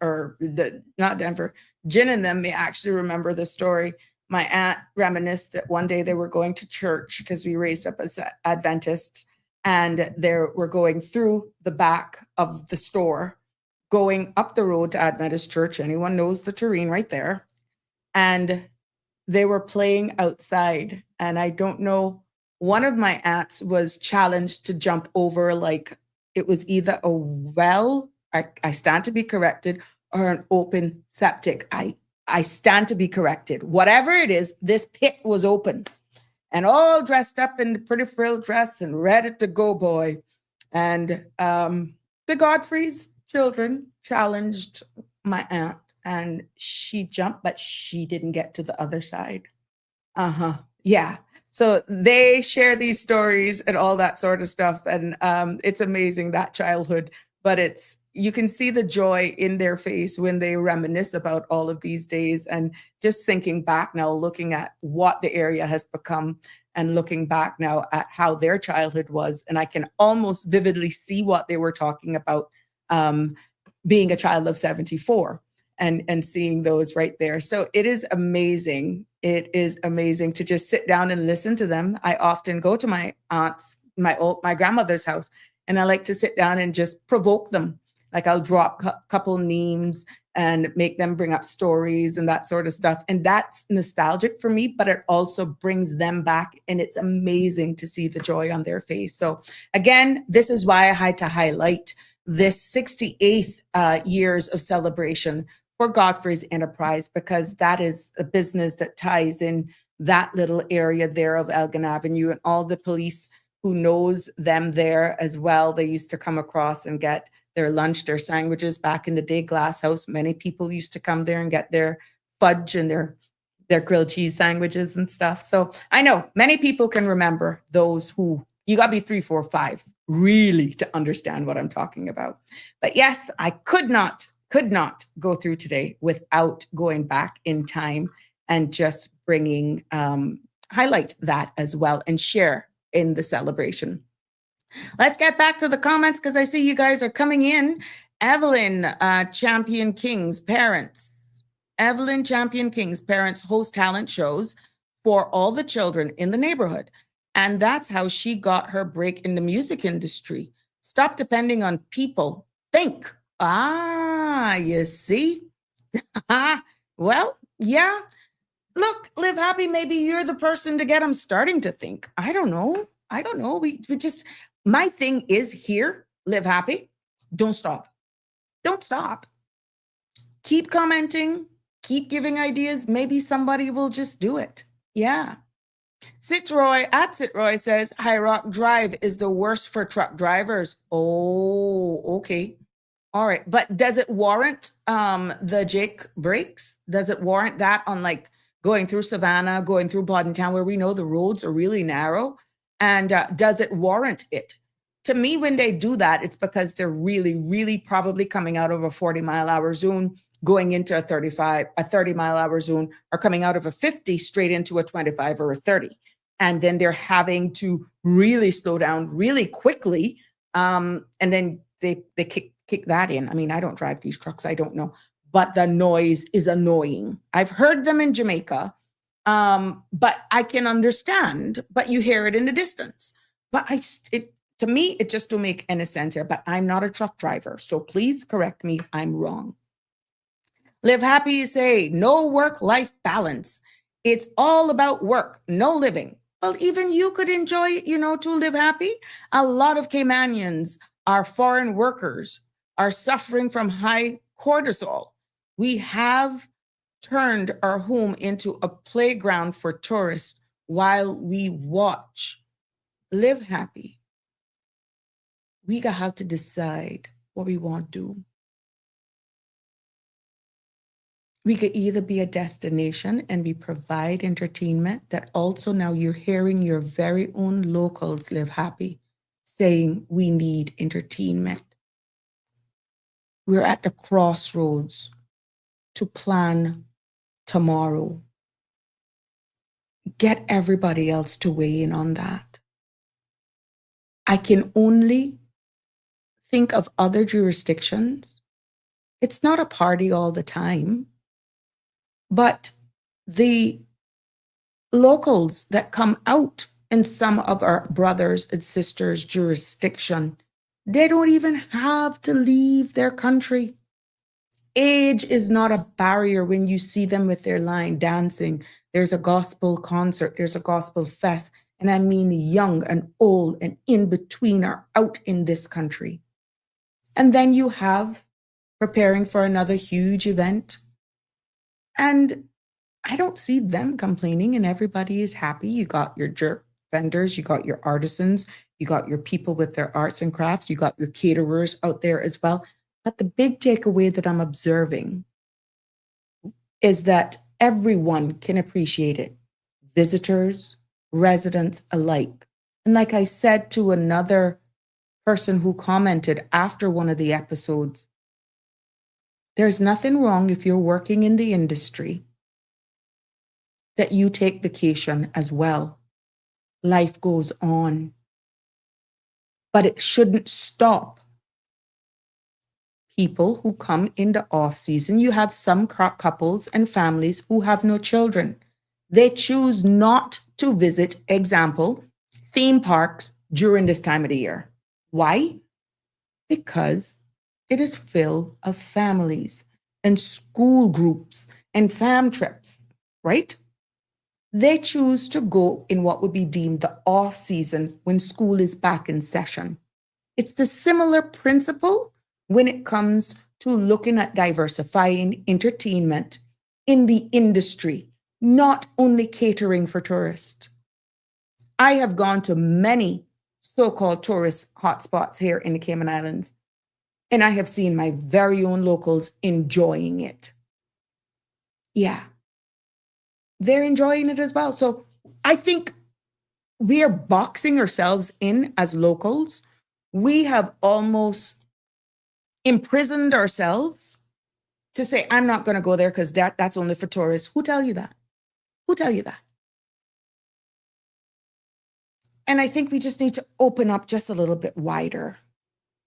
not Denver, Jen and them may actually remember the story. My aunt reminisced that one day they were going to church because we raised up as Adventists, and they were going through the back of the store, going up the road to Adventist Church. Anyone knows the terrain right there. And they were playing outside. And I don't know, one of my aunts was challenged to jump over, like it was either a well, I stand to be corrected, or an open septic. I stand to be corrected. Whatever it is, this pit was open and all dressed up in the pretty frill dress and ready to go, boy. And the Godfrey's children challenged my aunt, and she jumped, but she didn't get to the other side. Yeah. So they share these stories and all that sort of stuff. And it's amazing, that childhood, but you can see the joy in their face when they reminisce about all of these days. And just thinking back now, looking at what the area has become and looking back now at how their childhood was. And I can almost vividly see what they were talking about, being a child of 74 and seeing those right there. So it is amazing. It is amazing to just sit down and listen to them. I often go to my aunt's, my grandmother's house, and I like to sit down and just provoke them. Like I'll drop a couple names and make them bring up stories and that sort of stuff. And that's nostalgic for me, but it also brings them back. And it's amazing to see the joy on their face. So again, this is why I had to highlight this 68th years of celebration for Godfrey's Enterprise, because that is a business that ties in that little area there of Elgin Avenue, and all the police who knows them there as well. They used to come across and get their lunch, their sandwiches. Back in the day, Glass House, many people used to come there and get their fudge and their grilled cheese sandwiches and stuff. So I know many people can remember those who, you got to be 3, 4, 5 really to understand what I'm talking about. But yes, I could not go through today without going back in time and just bringing, highlight that as well and share in the celebration. Let's get back to the comments, because I see you guys are coming in. Evelyn Champion King's parents. Evelyn Champion King's parents host talent shows for all the children in the neighborhood. And that's how she got her break in the music industry. Stop depending on people. Think. You see? Well, yeah. look, live happy. Maybe you're the person to get them starting to think. I don't know. We just, my thing is here, live happy. Don't stop. Don't stop. Keep commenting, keep giving ideas. Maybe somebody will just do it. Yeah. Sitroy says, High Rock Drive is the worst for truck drivers. Oh, okay. All right. But does it warrant the Jake breaks? Does it warrant that on like going through Savannah, going through Town, where we know the roads are really narrow? And does it warrant it? To me, when they do that, it's because they're really, really probably coming out of a 40-mile-hour zone, going into a 30-mile-hour zone, or coming out of a 50 straight into a 25 or a 30. And then they're having to really slow down really quickly. And then they kick that in. I mean, I don't drive these trucks. I don't know. But the noise is annoying. I've heard them in Jamaica, but I can understand, but you hear it in the distance. But to me, it just don't make any sense here. But I'm not a truck driver, so please correct me if I'm wrong. Live happy, say, no work-life balance. It's all about work, no living. Well, even you could enjoy it, to live happy. A lot of Caymanians, our foreign workers, are suffering from high cortisol. We have turned our home into a playground for tourists while we watch. Live happy. We got to have to decide what we want to do. We could either be a destination and we provide entertainment that also now you're hearing your very own locals live happy, saying we need entertainment. We're at the crossroads to plan tomorrow. Get everybody else to weigh in on that. I can only think of other jurisdictions. It's not a party all the time, but the locals that come out in some of our brothers and sisters' jurisdiction, they don't even have to leave their country. Age is not a barrier when you see them with their line dancing. There's a gospel concert, there's a gospel fest, and I mean young and old and in between are out in this country. And then you have preparing for another huge event. And I don't see them complaining, and everybody is happy. You got your jerk vendors, you got your artisans, you got your people with their arts and crafts, you got your caterers out there as well. But the big takeaway that I'm observing is that everyone can appreciate it. Visitors, residents alike. And like I said to another person who commented after one of the episodes, there's nothing wrong if you're working in the industry that you take vacation as well. Life goes on. But it shouldn't stop people who come in the off season. You have some couples and families who have no children. They choose not to visit, example, theme parks during this time of the year. Why? Because it is full of families and school groups and fam trips, right? They choose to go in what would be deemed the off season when school is back in session. It's the similar principle when it comes to looking at diversifying entertainment in the industry, not only catering for tourists. I have gone to many so-called tourist hotspots here in the Cayman Islands, and I have seen my very own locals enjoying it. Yeah, they're enjoying it as well. So I think we are boxing ourselves in as locals. We have almost imprisoned ourselves to say, I'm not going to go there because that's only for tourists. Who tell you that? Who tell you that? And I think we just need to open up just a little bit wider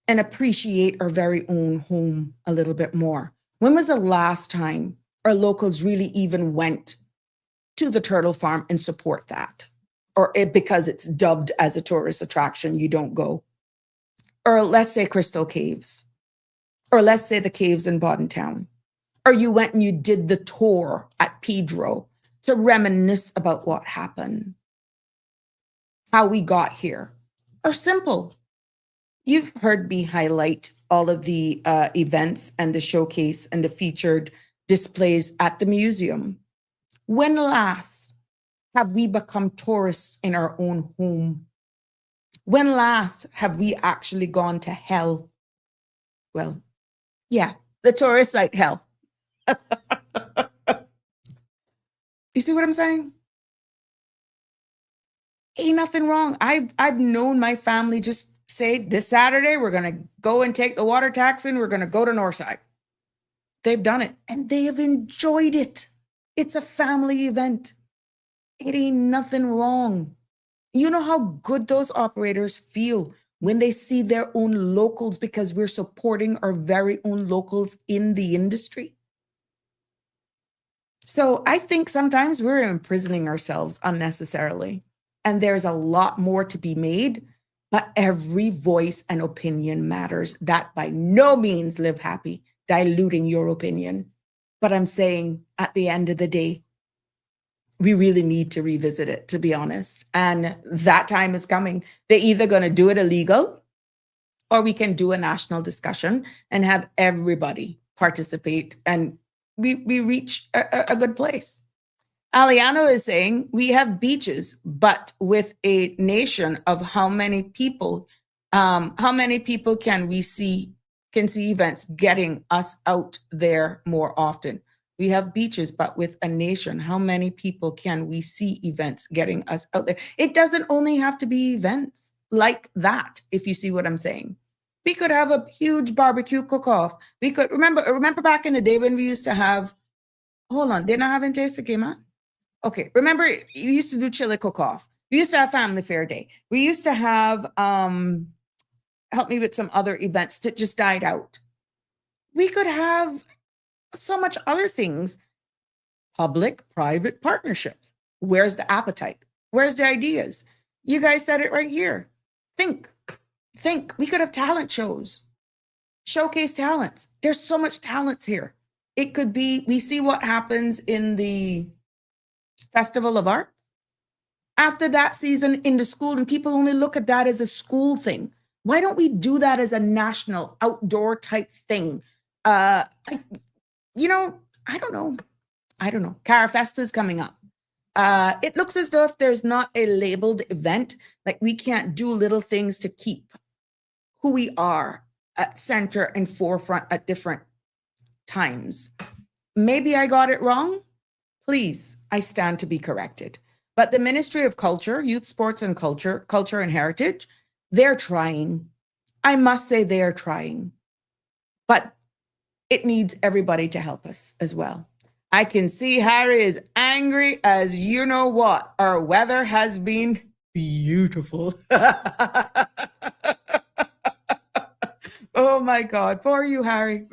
and appreciate our very own home a little bit more. When was the last time our locals really even went to the turtle farm and support that? Or because it's dubbed as a tourist attraction, you don't go. Or let's say Crystal Caves. Or let's say the caves in Town. Or you went and you did the tour at Pedro to reminisce about what happened, how we got here, are simple. You've heard me highlight all of the events and the showcase and the featured displays at the museum. When last have we become tourists in our own home? When last have we actually gone to hell? Well, yeah, the tourist site hell. You see what I'm saying? Ain't nothing wrong. I've known my family just say this Saturday we're gonna go and take the water taxi and we're gonna go to Northside. They've done it and they have enjoyed it. It's a family event. It ain't nothing wrong. You know how good those operators feel when they see their own locals because we're supporting our very own locals in the industry. So I think sometimes we're imprisoning ourselves unnecessarily. And there's a lot more to be made, but every voice and opinion matters. That by no means live happy, diluting your opinion. But I'm saying at the end of the day, we really need to revisit it, to be honest. And that time is coming. They're either going to do it illegal or we can do a national discussion and have everybody participate and we reach a good place. Aliano is saying we have beaches, but with a nation of how many people can see events getting us out there more often? We have beaches, but with a nation, how many people can we see events getting us out there? It doesn't only have to be events like that, if you see what I'm saying. We could have a huge barbecue cook-off. We could remember back in the day when we used to have, hold on, they're not having Taste of Cayman? Okay, remember you used to do chili cook-off. We used to have family fair day. We used to have, help me with some other events that just died out. We could have so much other things, public-private partnerships. Where's the appetite? Where's the ideas? You guys said it right here. Think. We could have talent shows, showcase talents. There's so much talent here. It could be, we see what happens in the Festival of Arts. After that season in the school, and people only look at that as a school thing. Why don't we do that as a national outdoor type thing? I don't know. Cara Festa is coming up. It looks as though if there's not a labeled event, like we can't do little things to keep who we are at center and forefront at different times. Maybe I got it wrong. Please, I stand to be corrected. But the Ministry of Culture, Youth, Sports and Culture and Heritage, they're trying. I must say they are trying. But it needs everybody to help us as well. I can see Harry is angry as you know what. Our weather has been beautiful. Oh my God. Poor you, Harry.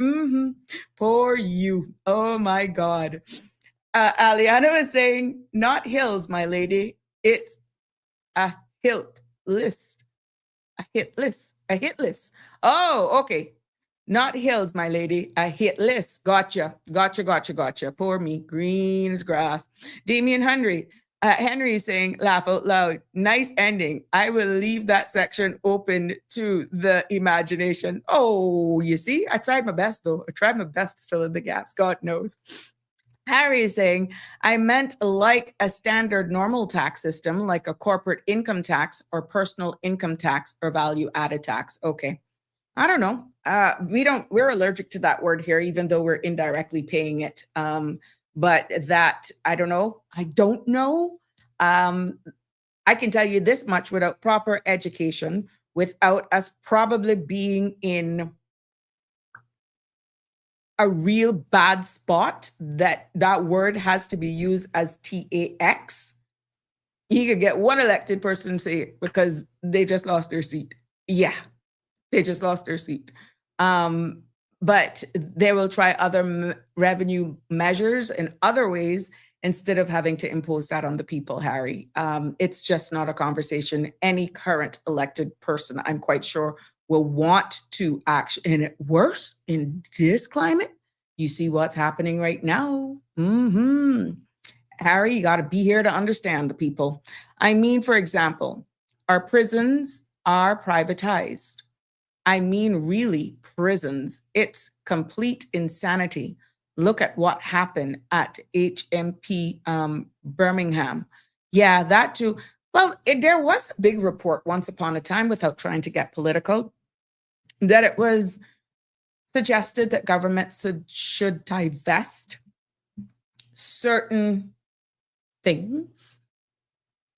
Poor you. Oh my God. Aliana is saying, not hills, my lady. It's a hit list. A hit list. Oh, okay. Not hills, my lady. A hit list. Gotcha. Poor me. Green as grass. Damien Henry is saying, laugh out loud. Nice ending. I will leave that section open to the imagination. Oh, you see, I tried my best though. I tried my best to fill in the gaps. God knows. Harry is saying, I meant like a standard normal tax system, like a corporate income tax or personal income tax or value added tax. Okay. I don't know. We're allergic to that word here, even though we're indirectly paying it. But that, I don't know. I can tell you this much: without proper education, without us probably being in a real bad spot that word has to be used as TAX, you could get one elected person to say it because they just lost their seat. Yeah, they just lost their seat. But they will try other revenue measures in other ways instead of having to impose that on the people, Harry. It's just not a conversation any current elected person, I'm quite sure, will want to act. And worse, in this climate, you see what's happening right now. Harry, you got to be here to understand the people. I mean, for example, our prisons are privatized. I mean, really, prisons. It's complete insanity. Look at what happened at HMP Birmingham. Yeah, that too. Well, there was a big report once upon a time, without trying to get political, that it was suggested that governments should divest certain things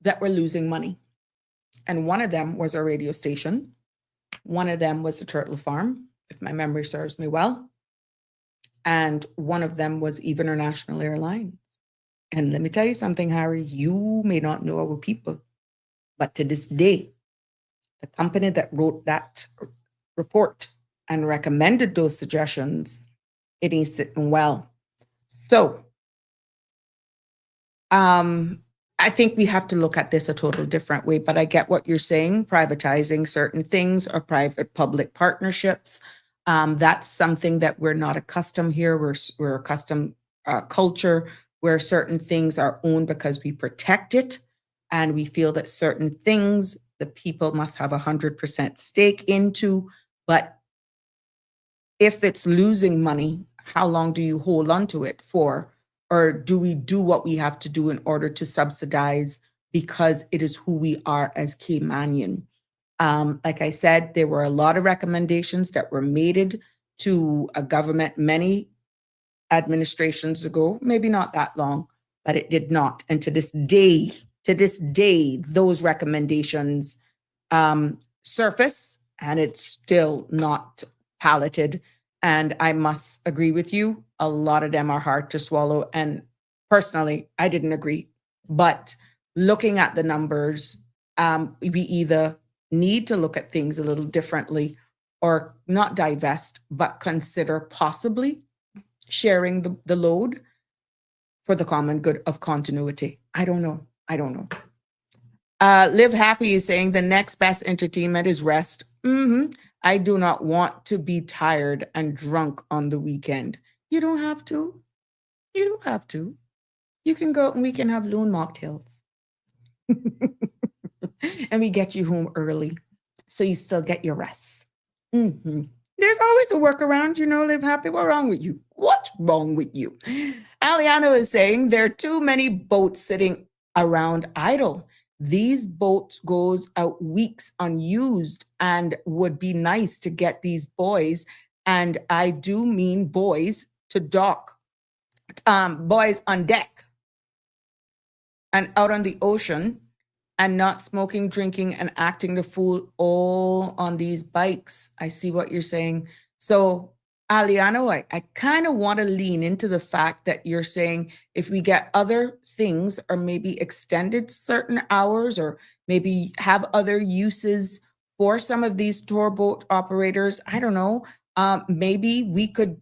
that were losing money. And one of them was a radio station. One of them was a turtle farm, if my memory serves me well. And one of them was even International Airlines. And let me tell you something, Harry, you may not know our people, but to this day, the company that wrote that report and recommended those suggestions, it ain't sitting well. So, I think we have to look at this a total different way, but I get what you're saying, privatizing certain things or private-public partnerships. That's something that we're not accustomed here. We're accustomed culture where certain things are owned because we protect it, and we feel that certain things the people must have 100% stake into. But if it's losing money, how long do you hold on to it for? Or do we do what we have to do in order to subsidize because it is who we are as Caymanian? Like I said, there were a lot of recommendations that were made to a government many administrations ago, maybe not that long, but it did not. And to this day, those recommendations surface, and it's still not palated. And I must agree with you, a lot of them are hard to swallow. And personally, I didn't agree. But looking at the numbers, we either need to look at things a little differently or not divest, but consider possibly sharing the load for the common good of continuity. I don't know. Live Happy is saying the next best entertainment is rest. I do not want to be tired and drunk on the weekend. You don't have to. You can go and we can have lone mocktails. And we get you home early, so you still get your rest. There's always a workaround, Live Happy. What's wrong with you? What's wrong with you? Aliano is saying there are too many boats sitting around idle. These boats goes out weeks unused, and would be nice to get these boys, and I do mean boys, to dock, boys on deck and out on the ocean, and not smoking, drinking, and acting the fool all on these bikes. I see what you're saying. So, Aliano, I kind of want to lean into the fact that you're saying if we get other things, or maybe extended certain hours, or maybe have other uses for some of these tour boat operators, I don't know, maybe we could,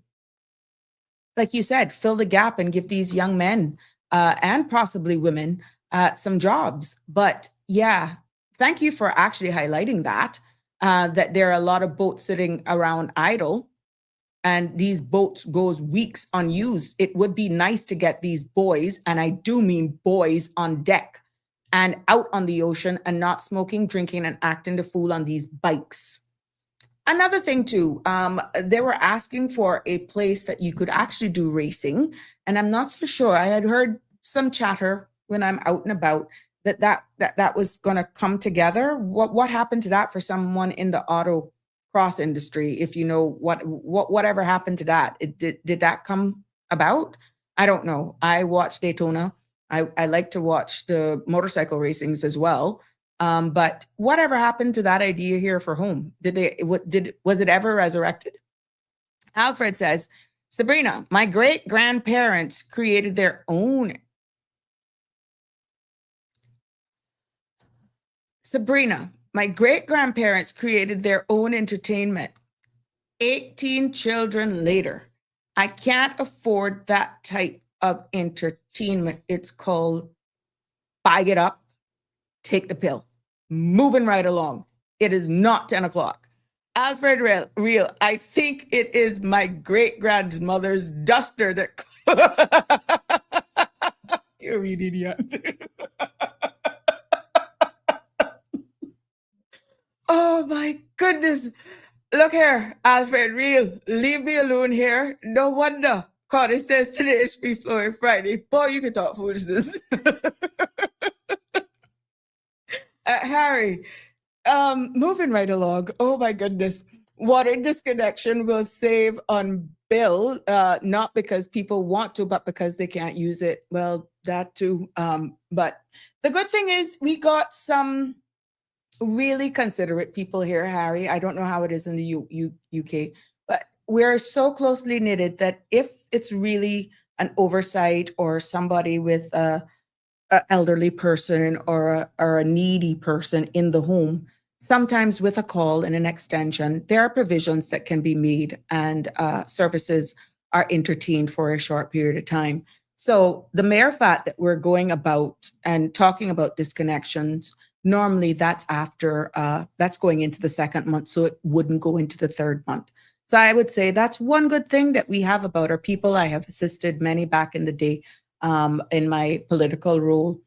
like you said, fill the gap and give these young men and possibly women some jobs. But yeah, thank you for actually highlighting that, that there are a lot of boats sitting around idle, and these boats goes weeks unused. It would be nice to get these boys, and I do mean boys, on deck and out on the ocean, and not smoking, drinking, and acting the fool on these bikes. Another thing too, they were asking for a place that you could actually do racing, and I'm not so sure. I had heard some chatter when I'm out and about that was going to come together. What happened to that for someone in the auto cross industry? If you know whatever happened to that, did that come about? I don't know. I watch Daytona. I like to watch the motorcycle racings as well. But whatever happened to that idea here for home? Was it ever resurrected? Alfred says, Sabrina, my great grandparents created their own. Sabrina, my great grandparents created their own entertainment. 18 children later, I can't afford that type of entertainment. It's called buy it up, take the pill. Moving right along. It is not 10 o'clock. Alfred Real, I think it is my great grandmother's duster that You're an idiot. Oh my goodness. Look here, Alfred, real. Leave me alone here. No wonder. God, it says today is Free Flowing Friday. Boy, you can talk foolishness. Harry, moving right along. Oh my goodness. Water disconnection will save on bill, not because people want to, but because they can't use it. Well, that too. But the good thing is we got some really considerate people here, Harry. I don't know how it is in the UK, but we're so closely knitted that if it's really an oversight or somebody with a elderly person or a needy person in the home, sometimes with a call and an extension, there are provisions that can be made and services are entertained for a short period of time. So the mere fact that we're going about and talking about disconnections, normally that's after, that's going into the second month, so it wouldn't go into the third month. So I would say that's one good thing that we have about our people. I have assisted many back in the day in my political role.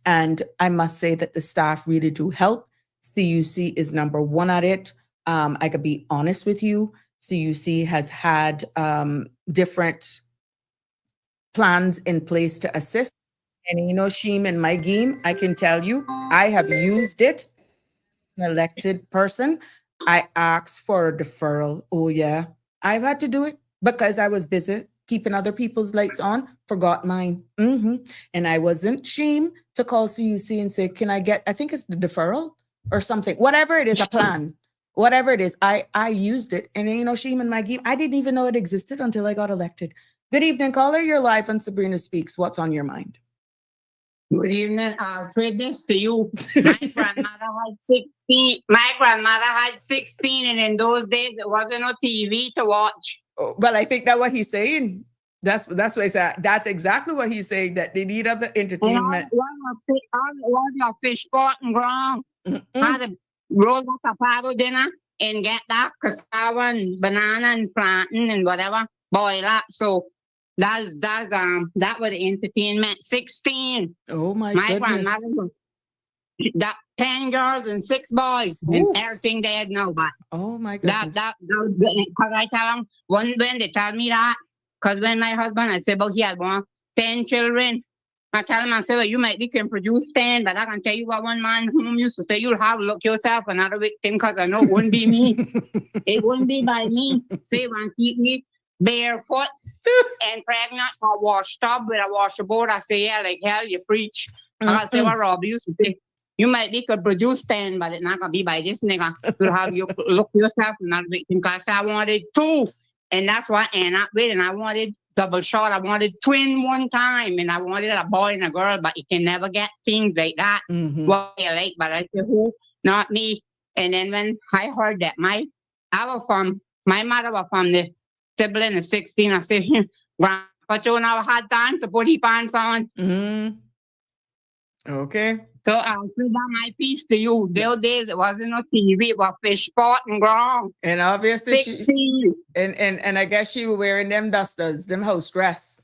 And I must say that the staff really do help. CUC is number one at it. I could be honest with you. CUC has had different plans in place to assist. And you know, Sheem and my game, I can tell you, I have used it as an elected person. I asked for a deferral. Oh yeah, I've had to do it because I was busy keeping other people's lights on, forgot mine. And I wasn't ashamed to call CUC and say, can I get, I think it's the deferral or something, whatever it is, a plan, whatever it is, I used it. And you know, Sheem and my game, I didn't even know it existed until I got elected. Good evening, caller. You're live on Sabrina Speaks. What's on your mind? Good evening, Alfred. This to you. My grandmother had 16. My grandmother had 16, and in those days there wasn't no TV to watch. Oh, well, I think that's what he's saying. That's what he said. That's exactly what he's saying. That they need other entertainment. All your fish pot and ground. Had a roll up a paddle dinner and get that cassava and banana and plantain and whatever. Boil up. So that was the entertainment. 16. Oh my My goodness. grandmother was that 10 girls and 6 boys and everything they had know about. Oh my goodness. Because I tell them when they tell me that, because when my husband, I said, but he had 10 children. I tell him, I say, well, you might be can produce 10, but I can tell you what one man whom used to say, you'll have look yourself another victim, because I know it wouldn't be me. It wouldn't be by me. Say, one keep me barefoot and pregnant or washed up with a washboard. I say, yeah, like hell, you preach. I say, what Rob used to say, you might be could produce 10, but it's not going to be by this nigga. You'll have you look yourself another victim, because I wanted 2. And that's what I ended up with. And I wanted double shot. I wanted twin one time. And I wanted a boy and a girl, but you can never get things like that. What you like, but I said, who? Not me. And then when I heard that my mother was from the sibling of 16, I said, Grandpa Joe never had time to put his pants on. Okay. So I'll put down my piece to you. Those days it wasn't no TV, it was fish pot and ground. And obviously 16. And I guess she was wearing them dusters, them house dress.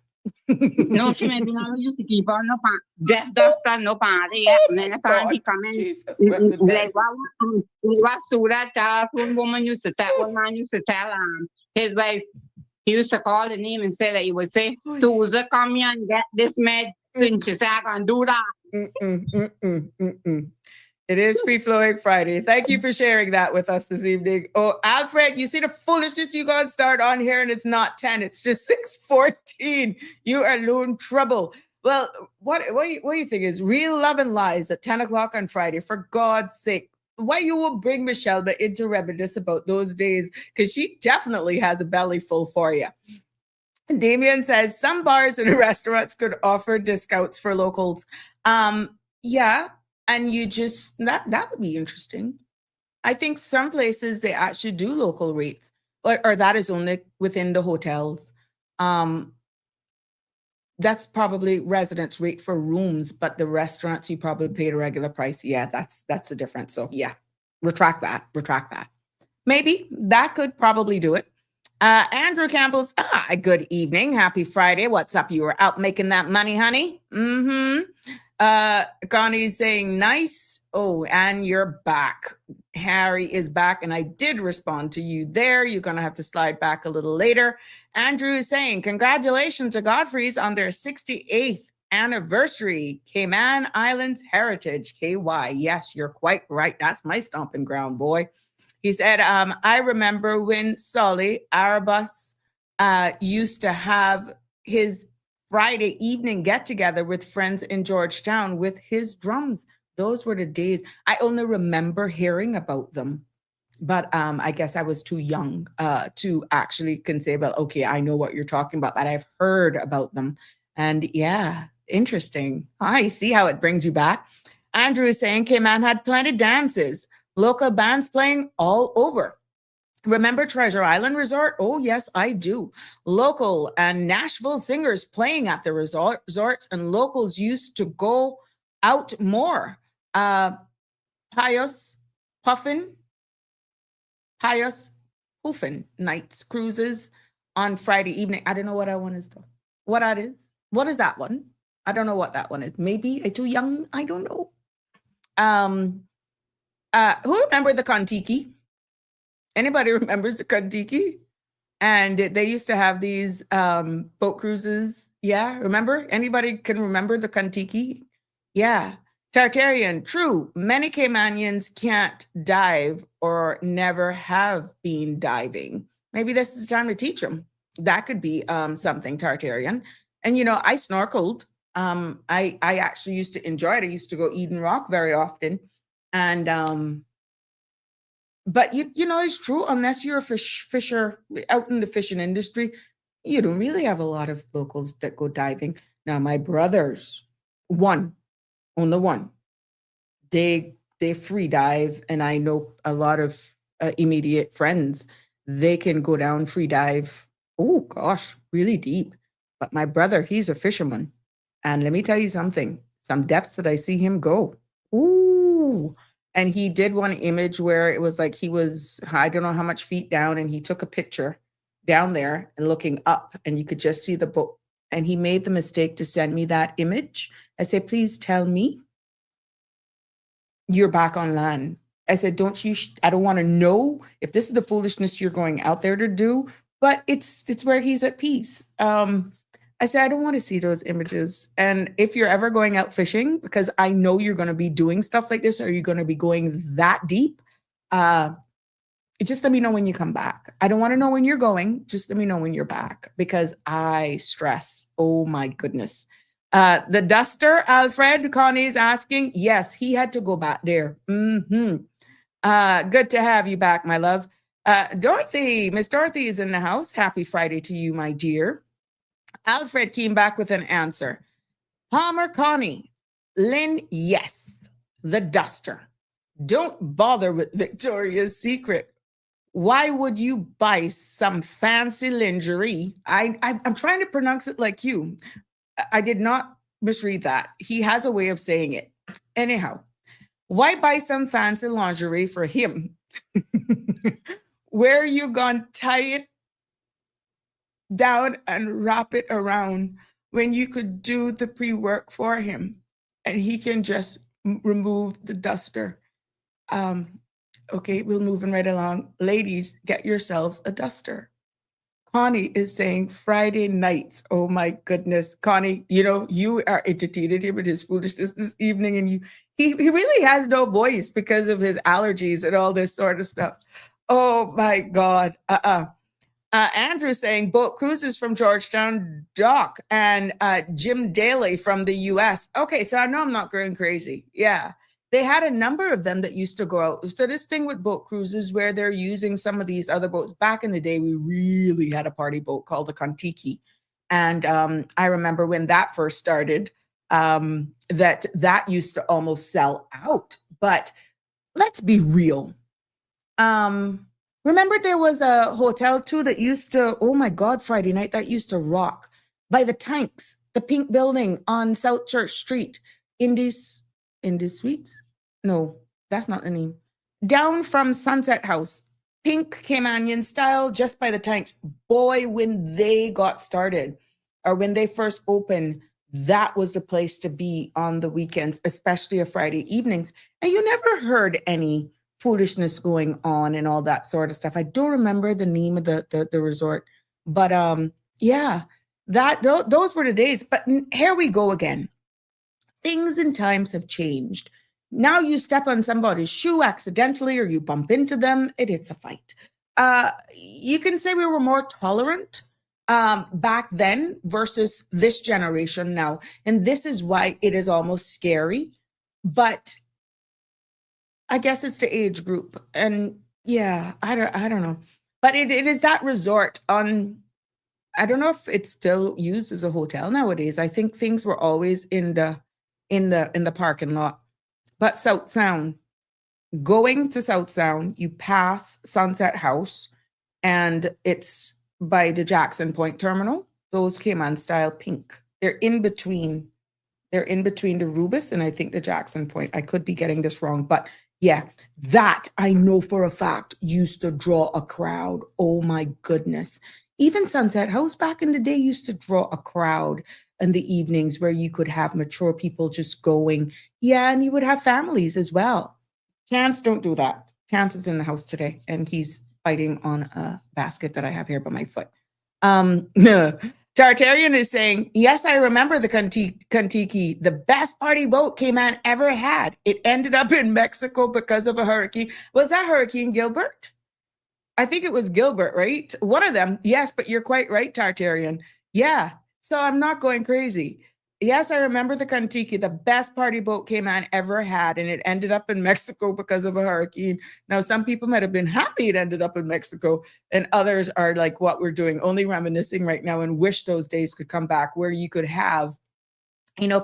No, she maybe not used to keep on no pants. Just duster, no pants. Yeah, and then the time he come in. Jesus, Like what Suda telephone woman used to tell, one man used to tell his wife, he used to call the name and say that he would say, Susan, come here and get this med. And she said, I can do that. It is Free Flowing Friday. Thank you for sharing that with us this evening. Oh, Alfred, you see the foolishness you got to start on here, and it's not 10, it's just 6:14. You are in trouble. Well, what you think is real love and lies at 10 o'clock on Friday, for God's sake. Why you will bring Michelle but into reminisce about those days, because she definitely has a belly full for you. Damien says some bars and restaurants could offer discounts for locals. Yeah, and you just that would be interesting. I think some places they actually do local rates, or that is only within the hotels. That's probably residents rate for rooms, but the restaurants you probably pay the regular price. Yeah, that's a difference. So yeah, retract that. Maybe that could probably do it. Andrew Campbell's, good evening. Happy Friday. What's up? You were out making that money, honey? Connie's saying, nice. Oh, and you're back. Harry is back, and I did respond to you there. You're going to have to slide back a little later. Andrew is saying, congratulations to Godfrey's on their 68th anniversary. Cayman Islands Heritage, KY. Yes, you're quite right. That's my stomping ground, boy. He said, I remember when Solly Arabus used to have his Friday evening get together with friends in Georgetown with his drums. Those were the days. I only remember hearing about them, but I guess I was too young to actually can say, well, okay, I know what you're talking about, but I've heard about them. And yeah, interesting. I see how it brings you back. Andrew is saying Cayman had plenty of dances. Local bands playing all over. Remember Treasure Island Resort? Oh, yes, I do. Local and Nashville singers playing at the resorts, and locals used to go out more. Pious Puffin nights cruises on Friday evening. I don't know what that one is though. What that is? What is that one? I don't know what that one is. Maybe I'm too young. I don't know. Who remember the Kontiki? Anybody remembers the Kontiki? And they used to have these boat cruises. Yeah, remember? Anybody can remember the Kontiki? Yeah. Tartarian, true. Many Caymanians can't dive or never have been diving. Maybe this is the time to teach them. That could be something, Tartarian. And, you know, I snorkeled. I actually used to enjoy it. I used to go Eden Rock very often. And, but you know, it's true, unless you're a fisher out in the fishing industry, you don't really have a lot of locals that go diving. Now, my brothers, only one, they free dive. And I know a lot of immediate friends, they can go down free dive. Oh gosh, really deep. But my brother, he's a fisherman. And let me tell you something, some depths that I see him go. Ooh. And he did one image where it was like he was, I don't know how much feet down, and he took a picture down there and looking up, and you could just see the boat. And he made the mistake to send me that image. I said, please tell me you're back on land. I said, I don't want to know if this is the foolishness you're going out there to do, but it's where he's at peace. I said, I don't want to see those images. And if you're ever going out fishing, because I know you're going to be doing stuff like this, or you're going to be going that deep, just let me know when you come back. I don't want to know when you're going. Just let me know when you're back, because I stress. Oh my goodness. The duster, Alfred, Connie's asking. Yes, he had to go back there. Good to have you back, my love. Dorothy, Miss Dorothy is in the house. Happy Friday to you, my dear. Alfred came back with an answer. Palmer, Connie, Lynn, yes, the duster. Don't bother with Victoria's Secret. Why would you buy some fancy lingerie? I'm trying to pronounce it like you. I did not misread that. He has a way of saying it. Anyhow, why buy some fancy lingerie for him? Where you gonna tie it down and wrap it around when you could do the pre-work for him and he can just remove the duster? Okay, we're moving right along. Ladies, get yourselves a duster. Connie is saying Friday nights. Oh my goodness. Connie, you know, you are entertaining him with his foolishness this evening, and he really has no voice because of his allergies and all this sort of stuff. Oh my God. Andrew saying boat cruises from Georgetown Dock, and Jim Daly from the US. Okay, so I know I'm not going crazy. Yeah. They had a number of them that used to go out. So this thing with boat cruises where they're using some of these other boats. Back in the day, we really had a party boat called the Kontiki. And I remember when that first started, that used to almost sell out. But let's be real. Remember there was a hotel too that used to, oh my God, Friday night, that used to rock by the tanks, the pink building on South Church Street, Indies Suites? No, that's not the name. Down from Sunset House. Pink Cayman style, just by the tanks. Boy, when they got started or when they first opened, that was the place to be on the weekends, especially a Friday evenings. And you never heard any foolishness going on and all that sort of stuff. I don't remember the name of the resort, but yeah, those were the days. But here we go again. Things and times have changed. Now you step on somebody's shoe accidentally or you bump into them, it's a fight. You can say we were more tolerant back then versus this generation now. And this is why it is almost scary. But I guess it's the age group. And yeah, I don't know. But it is that resort on, I don't know if it's still used as a hotel nowadays. I think things were always in the parking lot. But South Sound, going to South Sound, you pass Sunset House, and it's by the Jackson Point Terminal. Those Cayman style pink. They're in between the Rubis and I think the Jackson Point. I could be getting this wrong, but yeah, that I know for a fact used to draw a crowd. Oh my goodness. Even Sunset House back in the day used to draw a crowd in the evenings where you could have mature people just going. Yeah, and you would have families as well. Chance, don't do that. Chance is in the house today, and he's fighting on a basket that I have here by my foot. Tartarian is saying, yes, I remember the Contiki, the best party boat Cayman ever had. It ended up in Mexico because of a hurricane. Was that Hurricane Gilbert? I think it was Gilbert, right? One of them. Yes, but you're quite right, Tartarian. Yeah. So I'm not going crazy. Yes, I remember the Contiki, the best party boat Cayman ever had, and it ended up in Mexico because of a hurricane. Now, some people might have been happy it ended up in Mexico, and others are like what we're doing, only reminiscing right now and wish those days could come back where you could have,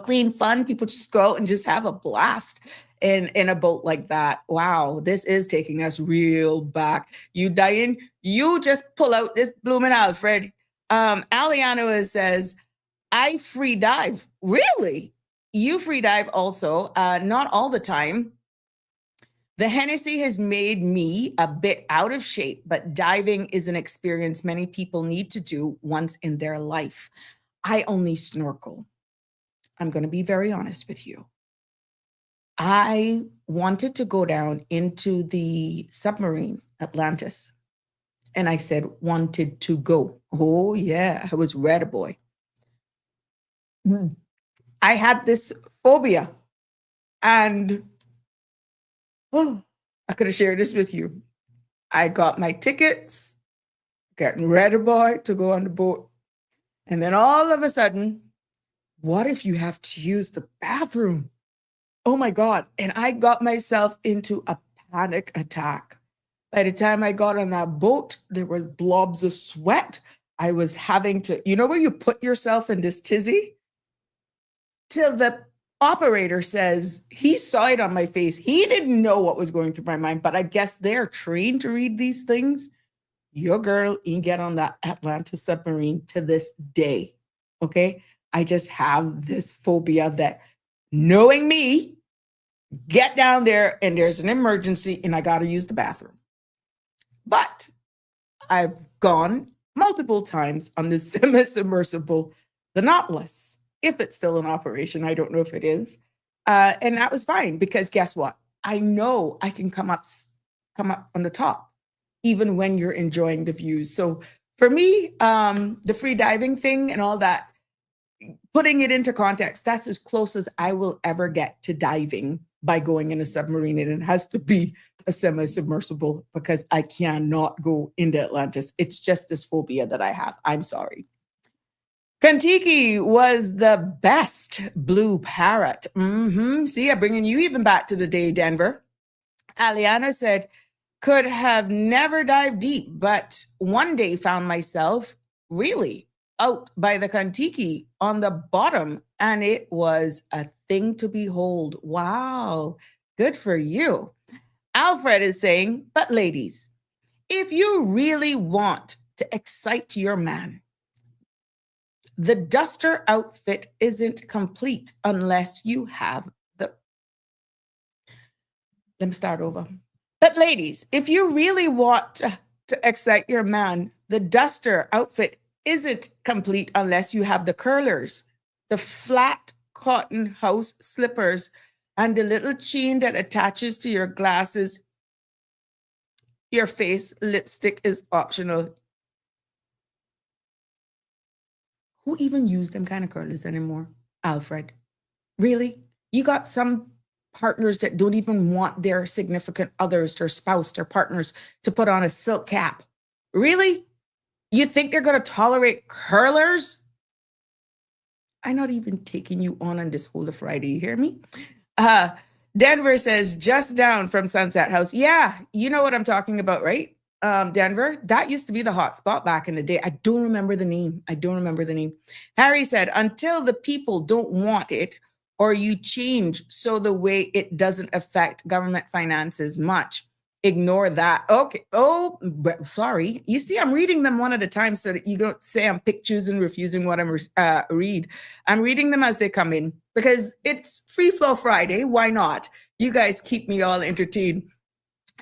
clean fun. People just go out and just have a blast in a boat like that. Wow, this is taking us real back. You, Diane, you just pull out this blooming Alfred. Aliano says, I free dive. Really? You free dive also? Not all the time. The Hennessy has made me a bit out of shape, but diving is an experience many people need to do once in their life. I only snorkel. I'm going to be very honest with you. I wanted to go down into the submarine, Atlantis. And I said, wanted to go. Oh, yeah, I was ready, boy. I had this phobia. And I could have shared this with you. I got my tickets, getting ready, boy, to go on the boat. And then all of a sudden, what if you have to use the bathroom? Oh my God. And I got myself into a panic attack. By the time I got on that boat, there was blobs of sweat. I was having to, where you put yourself in this tizzy? Till the operator says he saw it on my face. He didn't know what was going through my mind, but I guess they're trained to read these things. Your girl ain't get on that Atlantis submarine to this day. Okay. I just have this phobia that knowing me, get down there and there's an emergency and I got to use the bathroom. But I've gone multiple times on this semi-submersible, the Nautilus, if it's still in operation. I don't know if it is. And that was fine because guess what? I know I can come up on the top, even when you're enjoying the views. So for me, the free diving thing and all that, putting it into context, that's as close as I will ever get to diving by going in a submarine. And it has to be a semi-submersible because I cannot go into Atlantis. It's just this phobia that I have. I'm sorry. Contiki was the best blue parrot. See, I'm bringing you even back to the day, Denver. Aliana said, could have never dived deep, but one day found myself really out by the Contiki on the bottom, and it was a thing to behold. Wow, good for you. Alfred is saying, but ladies, if you really want to excite your man, the duster outfit isn't complete unless you have the... Let me start over. But ladies, if you really want to excite your man, the duster outfit isn't complete unless you have the curlers, the flat cotton house slippers, and the little chain that attaches to your glasses. Your face lipstick is optional. Who even use them kind of curlers anymore? Alfred. Really? You got some partners that don't even want their significant others, their spouse, their partners to put on a silk cap. Really? You think they're going to tolerate curlers? I'm not even taking you on this whole Friday. You hear me? Denver says, just down from Sunset House. Yeah, you know what I'm talking about, right? Denver, that used to be the hot spot back in the day. I don't remember the name. Harry said, until the people don't want it or you change so the way it doesn't affect government finances much. Ignore that. Okay. Oh, sorry. You see, I'm reading them one at a time so that you don't say I'm pick, choosing, refusing what I'm read. I'm reading them as they come in because it's Free Flow Friday. Why not? You guys keep me all entertained.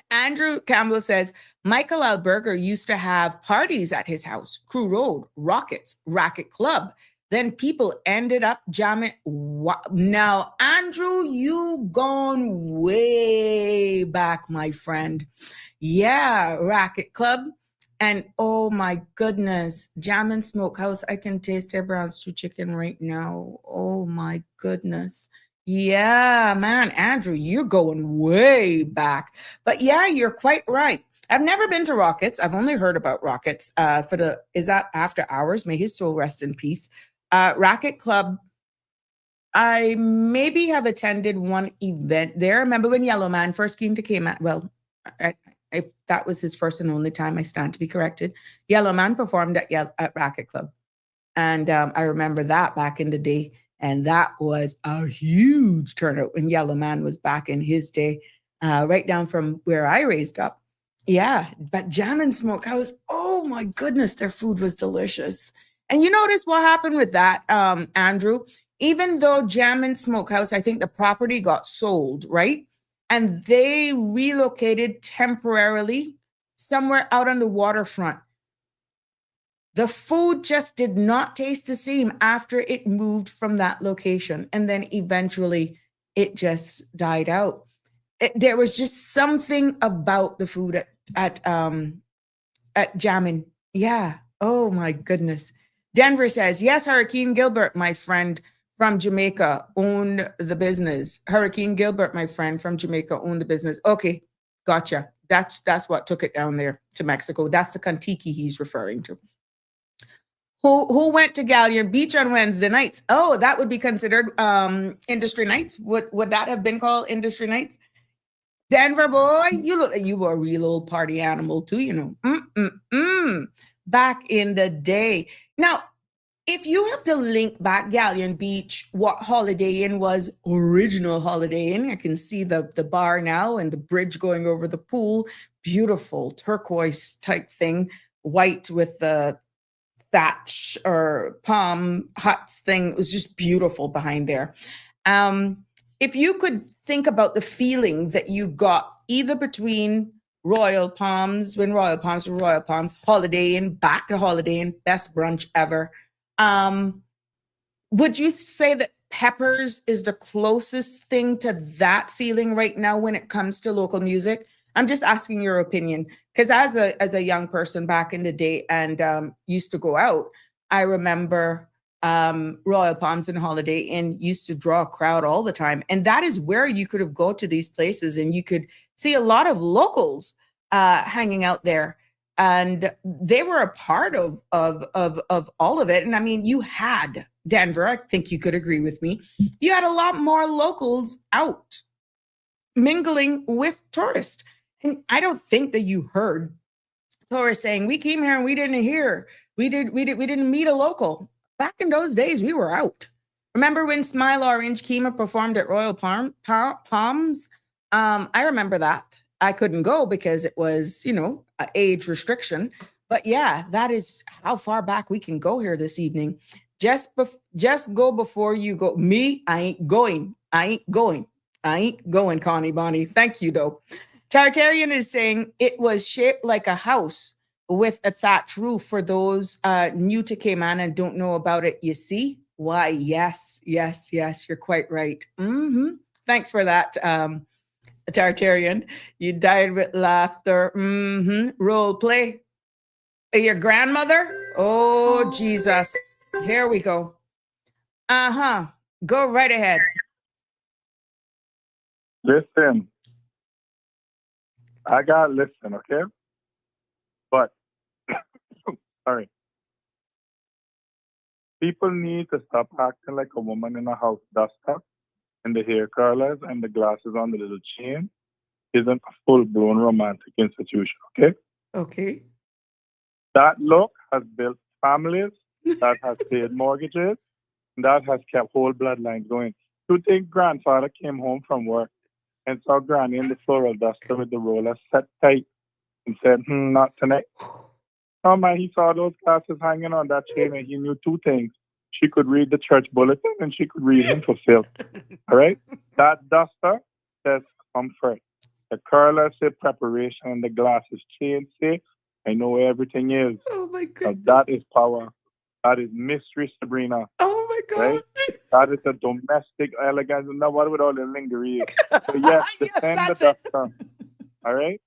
Andrew Campbell says, Michael Alberger used to have parties at his house, Crew Road, Rockets, Racket Club. Then people ended up jamming. Now, Andrew, you gone way back, my friend. Yeah, Racket Club. And oh my goodness, Jam and Smokehouse. I can taste their brown stew chicken right now. Oh my goodness. Yeah, man, Andrew, you're going way back. But yeah, you're quite right. I've never been to Rockets. I've only heard about Rockets. Is that After Hours? May his soul rest in peace. Racket Club, I maybe have attended one event there. Remember when Yellow Man first came to Cayman? Well, that was his first and only time. I stand to be corrected. Yellow Man performed at Racket Club. And I remember that back in the day. And that was a huge turnout when Yellow Man was back in his day, right down from where I raised up. Yeah, but Jam and Smokehouse, oh my goodness, their food was delicious. And you notice what happened with that, Andrew? Even though Jam and Smokehouse, I think the property got sold, right? And they relocated temporarily somewhere out on the waterfront. The food just did not taste the same after it moved from that location. And then eventually it just died out. There was just something about the food at Jammin'. Yeah. Oh my goodness. Denver says, yes, Hurricane Gilbert, my friend from Jamaica, owned the business. Hurricane Gilbert, my friend from Jamaica, owned the business. Okay, gotcha. That's what took it down there to Mexico. That's the Contiki he's referring to. Who went to Galleon Beach on Wednesday nights? Oh, that would be considered industry nights. Would that have been called industry nights? Denver boy, you look like you were a real old party animal too, you know. Back in the day. Now, if you have to link back Galleon Beach, what Holiday Inn was original Holiday Inn, I can see the bar now and the bridge going over the pool. Beautiful turquoise type thing, white with the thatch or palm huts thing. It was just beautiful behind there. If you could think about the feeling that you got either between Royal Palms, when Royal Palms were Royal Palms, Holiday Inn, back to Holiday Inn, best brunch ever. Would you say that Peppers is the closest thing to that feeling right now when it comes to local music? I'm just asking your opinion because as a young person back in the day and used to go out, I remember Royal Palms and Holiday Inn used to draw a crowd all the time. And that is where you could have go to these places and you could see a lot of locals hanging out there. And they were a part of all of it. And I mean, you had Denver, I think you could agree with me. You had a lot more locals out mingling with tourists. And I don't think that you heard tourists saying, we came here and we didn't hear. We didn't meet a local. Back in those days, we were out. Remember when Smile Orange came and performed at Royal Palms? I remember that. I couldn't go because it was, age restriction. But yeah, that is how far back we can go here this evening. Just go before you go. Me, I ain't going, Connie Bonnie. Thank you, though. Tartarian is saying it was shaped like a house with a thatch roof. For those new to Cayman and don't know about it, you see? Why, yes, you're quite right. Thanks for that, Tartarian. You died with laughter. Role play. Your grandmother? Oh, Jesus. Here we go. Go right ahead. Listen, I got listen, okay? But sorry. People need to stop acting like a woman in a house duster and the hair curlers and the glasses on the little chain isn't a full-blown romantic institution, okay? Okay. That look has built families, that has paid mortgages, and that has kept whole bloodlines going. You think grandfather came home from work and saw Granny in the floral duster with the roller set tight and said, not tonight. Oh man, he saw those glasses hanging on that chain and he knew two things. She could read the church bulletin and she could read him for filth. All right? That duster says comfort. The curler say preparation and the glasses chain say, I know where everything is. Oh my goodness. Now that is power. That is mystery, Sabrina. Oh my God. Right? That is a domestic elegance. Now what with all the lingerie? So yes, defend the duster. All right?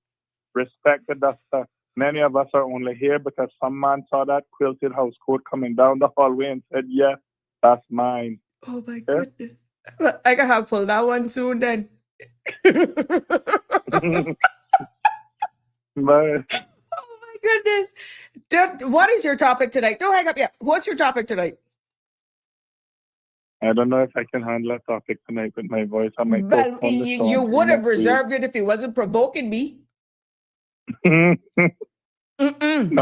Respect the duster. Many of us are only here because some man saw that quilted house coat coming down the hallway and said, yeah, that's mine. Oh my goodness. Well, I gotta have pull that one soon then. But, oh my goodness. What is your topic tonight? Don't hang up yet. What's your topic tonight? I don't know if I can handle a topic tonight with my voice. I might Well, you would have reserved it if he wasn't provoking me. No,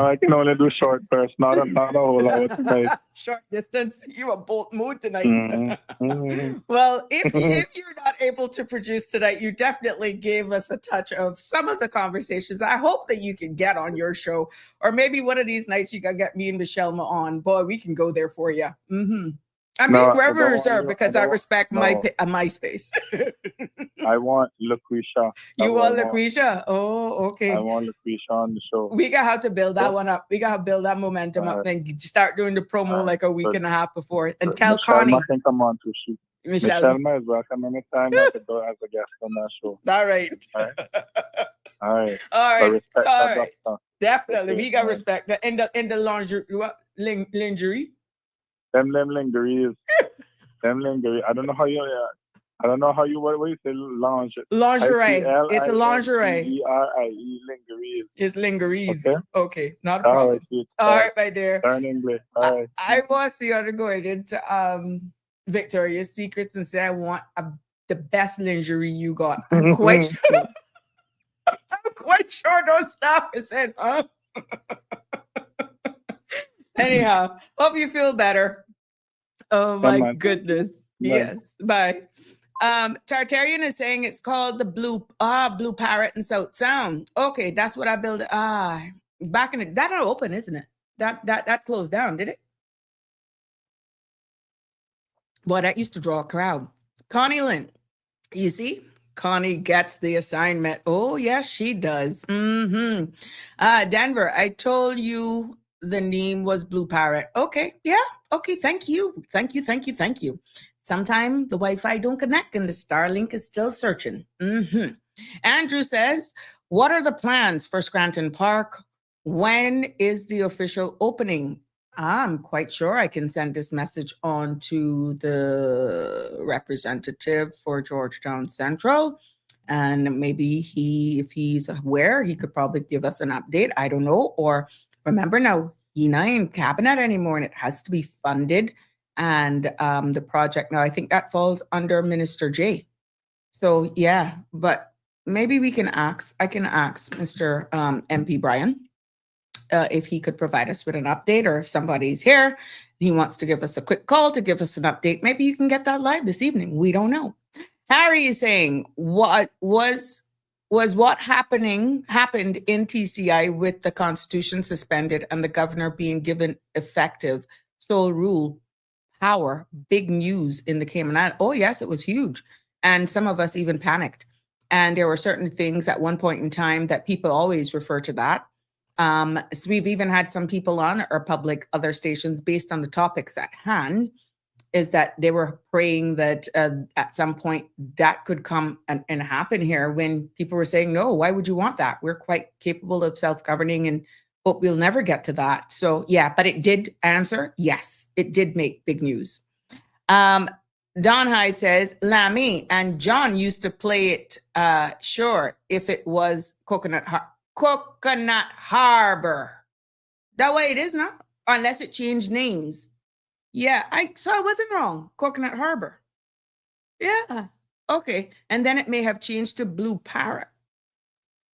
I can only do short bursts, not a whole hour tonight. Short distance. You a bold mood tonight. Well, if you're not able to produce tonight, you definitely gave us a touch of some of the conversations. I hope that you can get on your show, or maybe one of these nights you can get me and Michelle on. Boy, we can go there for you. I mean, wherever reserved because I respect my space. I want Lucretia. You want Lucretia? Oh, okay. I want Lucretia on the show. We gotta have to build that one up. We gotta build that momentum up and start doing the promo like a week and a half before. And tell Connie. I think I'm on to shoot. Michelle is welcome anytime as a guest on that show. All right. All right. Definitely. We gotta respect that. In the lingerie. Them lingeries. Them lingerie. I don't know how you what you say lingerie. It's a lingerie. Lingerie. It's lingeries. Okay. Not a problem. All right, my dear. Learn English. All right. I want you to go into Victoria's Secrets and say I want the best lingerie you got. I'm quite sure. I'm quite sure those staff is said, huh? Anyhow, hope you feel better. Oh my goodness. Bye. Yes. Bye. Tartarian is saying it's called the Blue Parrot in South Sound. Okay, that's what I built. Back in it. That not open, isn't it? That closed down, did it? Boy, that used to draw a crowd. Connie Lynn, you see? Connie gets the assignment. Oh, yes, she does. Denver, I told you the name was Blue Parrot. Okay, yeah. Okay, thank you. Sometime the Wi-Fi don't connect and the Starlink is still searching. Andrew says, what are the plans for Scranton Park? When is the official opening? I'm quite sure I can send this message on to the representative for Georgetown Central. And maybe if he's aware, he could probably give us an update. I don't know. Or remember now, he's not in cabinet anymore and it has to be funded. And the project now, I think that falls under Minister J. So yeah, but maybe I can ask Mr. MP Brian if he could provide us with an update, or if somebody's here and he wants to give us a quick call to give us an update, maybe you can get that live this evening. We don't know. Harry is saying, what happened in TCI with the Constitution suspended and the governor being given effective sole rule power? Big news in the Cayman Islands. Oh yes, it was huge. And some of us even panicked. And there were certain things at one point in time that people always refer to that. So we've even had some people on our public other stations based on the topics at hand, is that they were praying that at some point that could come and happen here, when people were saying, no, why would you want that? We're quite capable of self-governing, but we'll never get to that. So yeah, but it did answer. Yes, it did make big news. Don Hyde says, Lammy and John used to play it, sure, if it was Coconut Harbor. That way it is now, unless it changed names. Yeah, so I wasn't wrong. Coconut Harbor. Yeah, okay. And then it may have changed to Blue Parrot.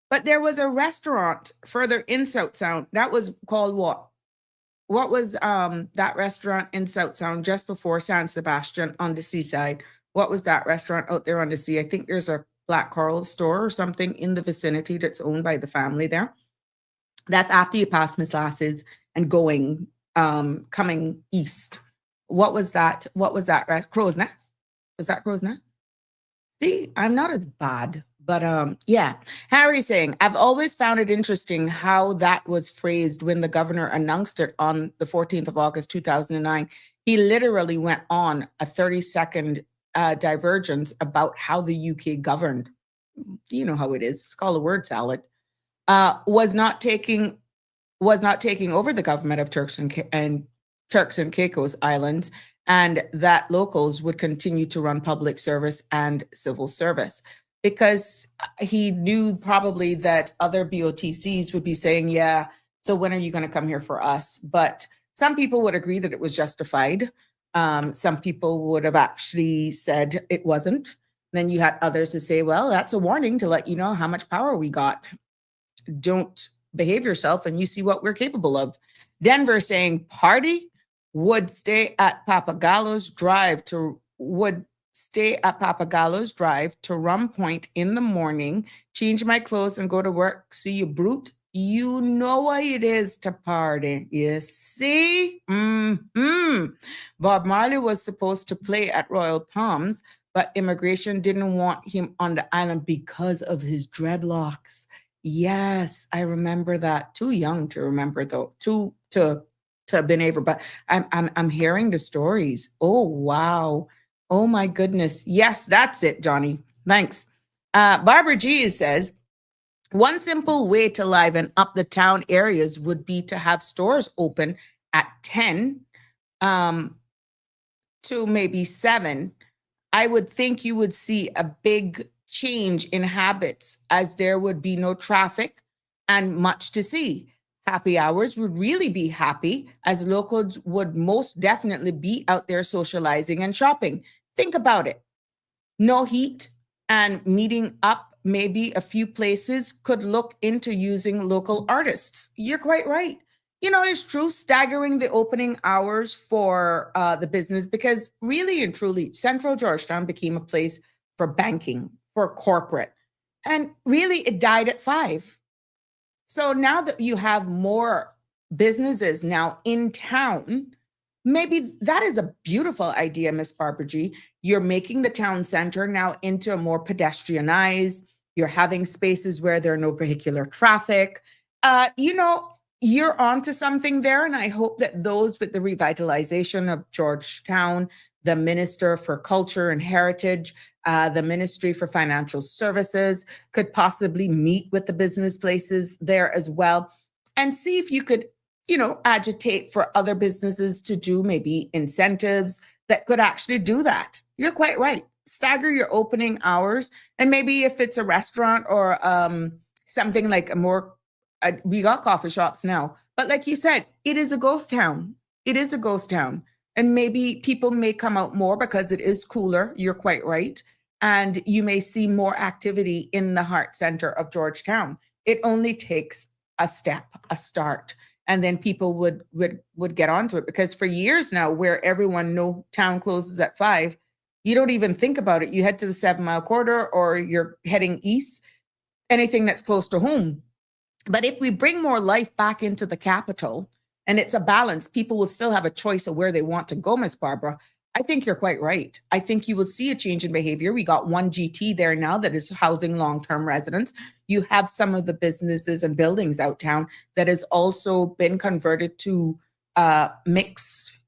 But there was a restaurant further in South Sound that was called what? What was that restaurant in South Sound just before San Sebastian on the seaside? What was that restaurant out there on the sea? I think there's a Black Coral store or something in the vicinity that's owned by the family there. That's after you pass Miss Lass's and going, coming east. What was that? What was that? Crow's Nest? Was that Crow's Nest? See, I'm not as bad. But yeah, Harry's saying, I've always found it interesting how that was phrased when the governor announced it on the 14th of August, 2009. He literally went on a 30-second divergence about how the UK governed. You know how it is. It's called a word salad. Was not taking over the government of Turks and Caicos Islands, and that locals would continue to run public service and civil service. Because he knew probably that other BOTCs would be saying, yeah, so when are you going to come here for us? But some people would agree that it was justified. Some people would have actually said it wasn't. Then you had others to say, well, that's a warning to let you know how much power we got. Don't behave yourself and you see what we're capable of. Denver saying party would stay at Papagalos Drive to Rum Point in the morning, change my clothes and go to work. See you, brute. You know what it is to party. You see? Bob Marley was supposed to play at Royal Palms, but immigration didn't want him on the island because of his dreadlocks. Yes, I remember that. Too young to remember though. To have been able, but I'm hearing the stories. Oh wow. Oh my goodness. Yes, that's it, Johnny. Thanks. Barbara G says, one simple way to liven up the town areas would be to have stores open at 10 to maybe 7. I would think you would see a big change in habits as there would be no traffic and much to see. Happy hours would really be happy, as locals would most definitely be out there socializing and shopping. Think about it. No heat and meeting up maybe a few places could look into using local artists. You're quite right. You know, it's true, staggering the opening hours for the business, because really and truly, Central Georgetown became a place for banking, for corporate. And really, it died at 5. So now that you have more businesses now in town, maybe that is a beautiful idea, Miss Barbara G. You're making the town center now into a more pedestrianized. You're having spaces where there are no vehicular traffic. You know, you're onto something there. And I hope that those with the revitalization of Georgetown, the Minister for Culture and Heritage, the Ministry for Financial Services could possibly meet with the business places there as well and see if you could, you know, agitate for other businesses to do maybe incentives that could actually do that. You're quite right. Stagger your opening hours. And maybe if it's a restaurant or something like we got coffee shops now, but like you said, it is a ghost town. It is a ghost town. And maybe people may come out more because it is cooler. You're quite right. And you may see more activity in the heart center of Georgetown. It only takes a step, a start. And then people would get onto it, because for years now, where everyone know town closes at 5, you don't even think about it. You head to the 7 Mile Corridor, or you're heading east, anything that's close to home. But if we bring more life back into the capital, and it's a balance, people will still have a choice of where they want to go, Miss Barbara. I think you're quite right. I think you will see a change in behavior. We got one GT there now that is housing long-term residents. You have some of the businesses and buildings out town that has also been converted to mixed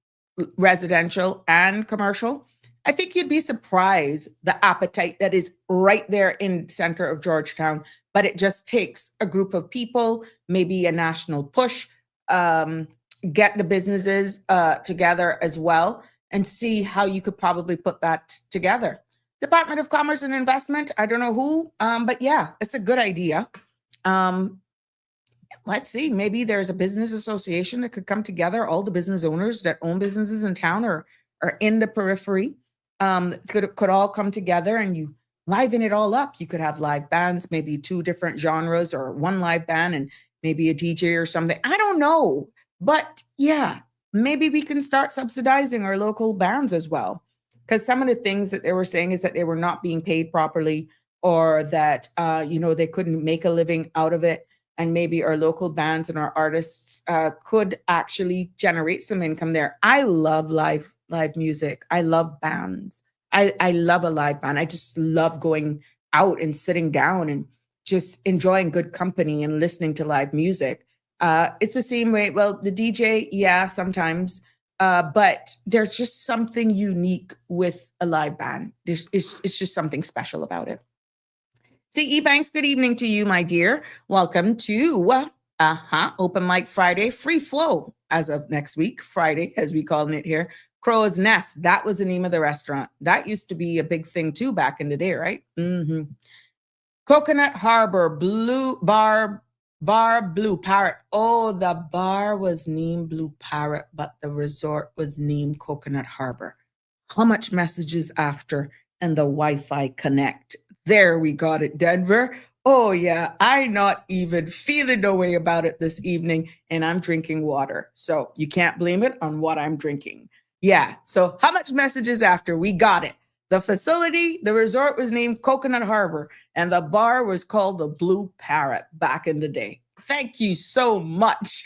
residential and commercial. I think you'd be surprised the appetite that is right there in the center of Georgetown, but it just takes a group of people, maybe a national push, get the businesses together as well, and see how you could probably put that together. Department of Commerce and Investment, I don't know who, but yeah, it's a good idea. Let's see, maybe there's a business association that could come together, all the business owners that own businesses in town or in the periphery could all come together and you liven it all up. You could have live bands, maybe 2 different genres or one live band and maybe a DJ or something. I don't know. But yeah, maybe we can start subsidizing our local bands as well. Because some of the things that they were saying is that they were not being paid properly or that, they couldn't make a living out of it. And maybe our local bands and our artists could actually generate some income there. I love live music. I love bands. I love a live band. I just love going out and sitting down and just enjoying good company and listening to live music. It's the same way. Well, the DJ, yeah, sometimes, but there's just something unique with a live band. It's just something special about it. CE Banks, good evening to you, my dear. Welcome to Open Mic Friday, free flow as of next week, Friday, as we call it here. Crow's Nest, that was the name of the restaurant. That used to be a big thing too back in the day, right? Mm-hmm. Coconut Harbor, Blue Bar Blue Parrot. Oh, the bar was named Blue Parrot, but the resort was named Coconut Harbor. How much messages after and the Wi-Fi connect? There we got it, Denver. Oh yeah, I'm not even feeling no way about it this evening and I'm drinking water. So you can't blame it on what I'm drinking. Yeah, so how much messages after? We got it. The facility, the resort was named Coconut Harbor and the bar was called the Blue Parrot back in the day. Thank you so much.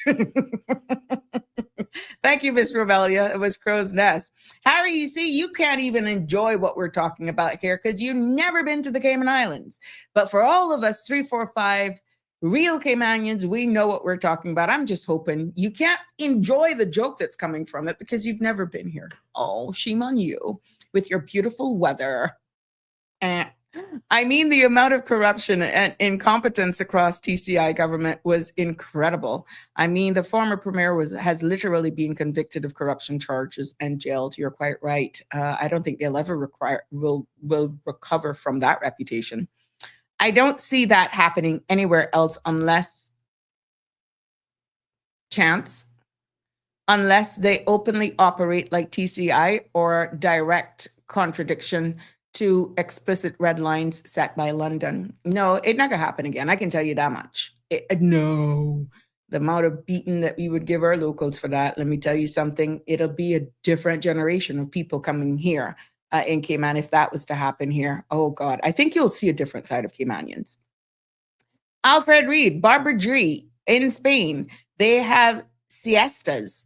Thank you, Miss Revelia. It was Crow's Nest. Harry, you see, you can't even enjoy what we're talking about here because you've never been to the Cayman Islands. But for all of us 3, 4, 5 real Caymanians, we know what we're talking about. I'm just hoping you can't enjoy the joke that's coming from it because you've never been here. Oh, shame on you with your beautiful weather. I mean, the amount of corruption and incompetence across TCI government was incredible. I mean, the former premier has literally been convicted of corruption charges and jailed. You're quite right. I don't think they'll ever will recover from that reputation. I don't see that happening anywhere else unless they openly operate like TCI or direct contradiction to explicit red lines set by London. No, it's not gonna happen again. I can tell you that much. No, the amount of beating that we would give our locals for that, let me tell you something, it'll be a different generation of people coming here in Cayman if that was to happen here. Oh God, I think you'll see a different side of Caymanians. Alfred Reed, Barbadri in Spain, they have siestas.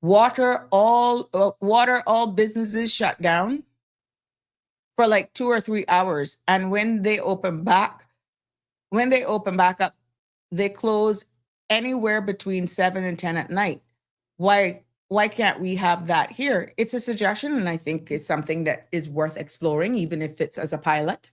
Water, all businesses shut down for like 2 or 3 hours. And when they open back up, they close anywhere between 7 and 10 at night. Why can't we have that here? It's a suggestion, and I think it's something that is worth exploring, even if it's as a pilot.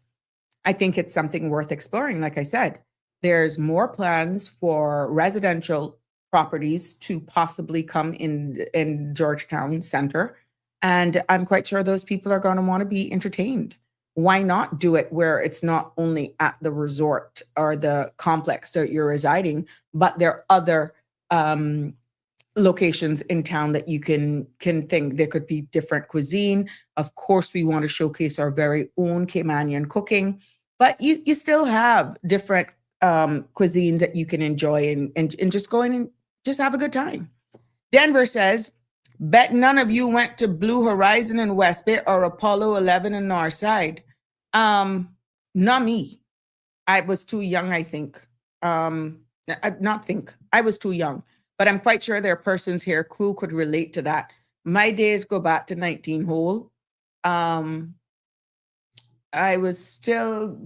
I think it's something worth exploring. Like I said, there's more plans for residential properties to possibly come in Georgetown Center. And I'm quite sure those people are going to want to be entertained. Why not do it where it's not only at the resort or the complex that you're residing, but there are other locations in town that you can think there could be different cuisine. Of course, we want to showcase our very own Caymanian cooking, but you still have different cuisine that you can enjoy and just go in and just have a good time. Denver says, bet none of you went to Blue Horizon in West Bay or Apollo 11 in Northside. Not me. I was too young, I think. I was too young, but I'm quite sure there are persons here who could relate to that. my days go back to 19 hole. I was still,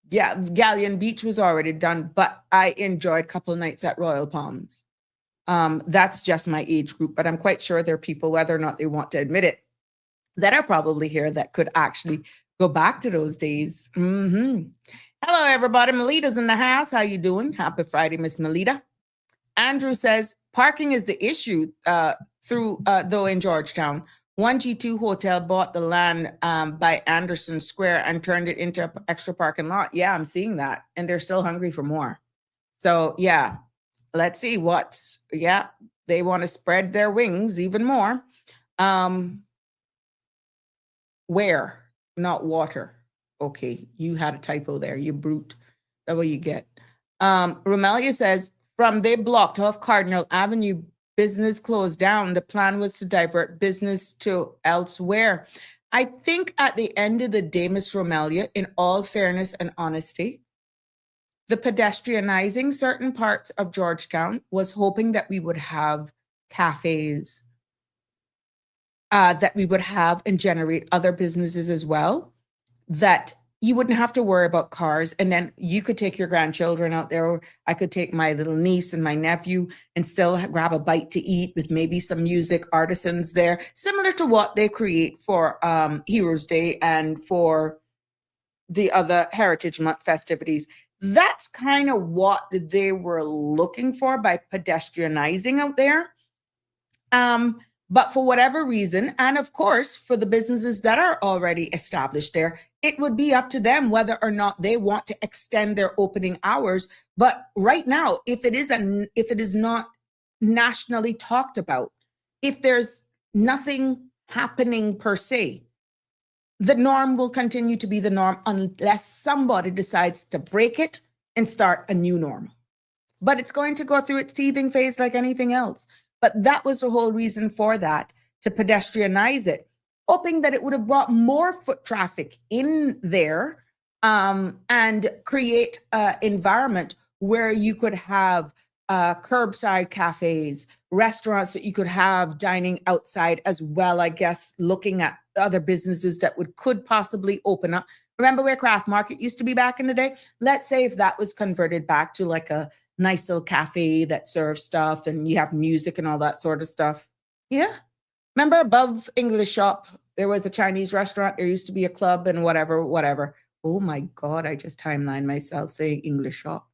yeah, Galleon Beach was already done, but I enjoyed a couple nights at Royal Palms. That's just my age group, but I'm quite sure there are people, whether or not they want to admit it, that are probably here that could actually go back to those days. Hello, everybody. Melita's in the house. How you doing? Happy Friday, Miss Melita. Andrew says parking is the issue though in Georgetown. 1G2 Hotel bought the land by Anderson Square and turned it into an extra parking lot. Yeah, I'm seeing that. And they're still hungry for more. So yeah, let's see they want to spread their wings even more. Where? Not water. Okay, you had a typo there, you brute. That's what you get. Romelia says, from they blocked off Cardinal Avenue, business closed down. The plan was to divert business to elsewhere. I think at the end of the day, Miss Romelia, in all fairness and honesty, the pedestrianizing certain parts of Georgetown was hoping that we would have cafes, that we would have and generate other businesses as well, that you wouldn't have to worry about cars. And then you could take your grandchildren out there, or I could take my little niece and my nephew and still grab a bite to eat with maybe some music artisans there, similar to what they create for Heroes Day and for the other Heritage Month festivities. That's kind of what they were looking for by pedestrianizing out there. But for whatever reason, and of course, for the businesses that are already established there, it would be up to them whether or not they want to extend their opening hours. But right now, if it is not nationally talked about, if there's nothing happening per se, the norm will continue to be the norm unless somebody decides to break it and start a new normal. But it's going to go through its teething phase like anything else. But that was the whole reason for that, to pedestrianize it, hoping that it would have brought more foot traffic in there and create an environment where you could have curbside cafes, restaurants that you could have dining outside as well, I guess, looking at other businesses that could possibly open up. Remember where Craft Market used to be back in the day? Let's say if that was converted back to like a nice little cafe that serves stuff and you have music and all that sort of stuff. Yeah. Remember above English Shop, there was a Chinese restaurant. There used to be a club and whatever. Oh my God, I just timelined myself saying English Shop.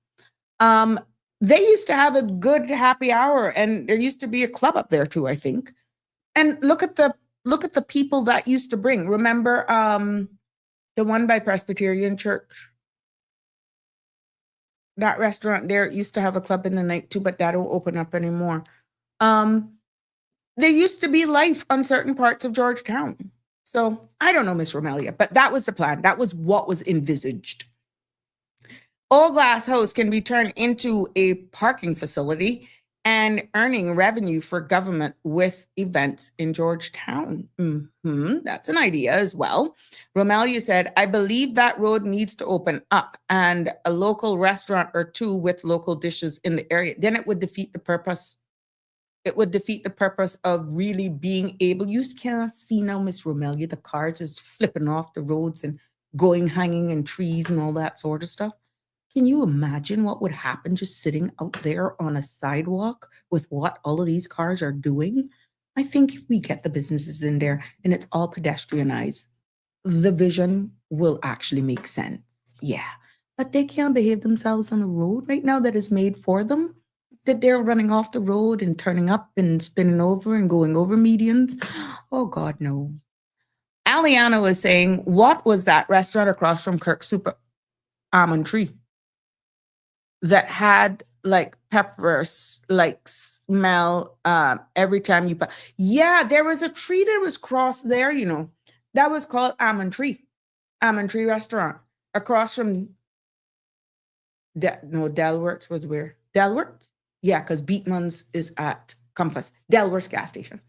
They used to have a good happy hour and there used to be a club up there too, I think. And look at the people that used to bring. Remember the one by Presbyterian Church? That restaurant there used to have a club in the night too, but that don't open up anymore. There used to be life on certain parts of Georgetown. So I don't know, Miss Romelia, but that was the plan. That was what was envisaged. Old Glass House can be turned into a parking facility and earning revenue for government with events in Georgetown. That's an idea as well. Romelia said, I believe that road needs to open up and a local restaurant or two with local dishes in the area. Then it would defeat the purpose. It would defeat the purpose of really being able, you can't see now, Miss Romelia, the cars is flipping off the roads and hanging in trees and all that sort of stuff. Can you imagine what would happen just sitting out there on a sidewalk with what all of these cars are doing? I think if we get the businesses in there and it's all pedestrianized, the vision will actually make sense. Yeah, but they can't behave themselves on a road right now that is made for them, that they're running off the road and turning up and spinning over and going over medians. Oh God, no. Aliana was saying, what was that restaurant across from Kirk Super? Almond Tree. That had like peppers, like smell every time you. Yeah, there was a tree that was crossed there, that was called Almond Tree Restaurant across from. Delworks was where? Delworks? Yeah, because Beatman's is at Compass. Delworks gas station.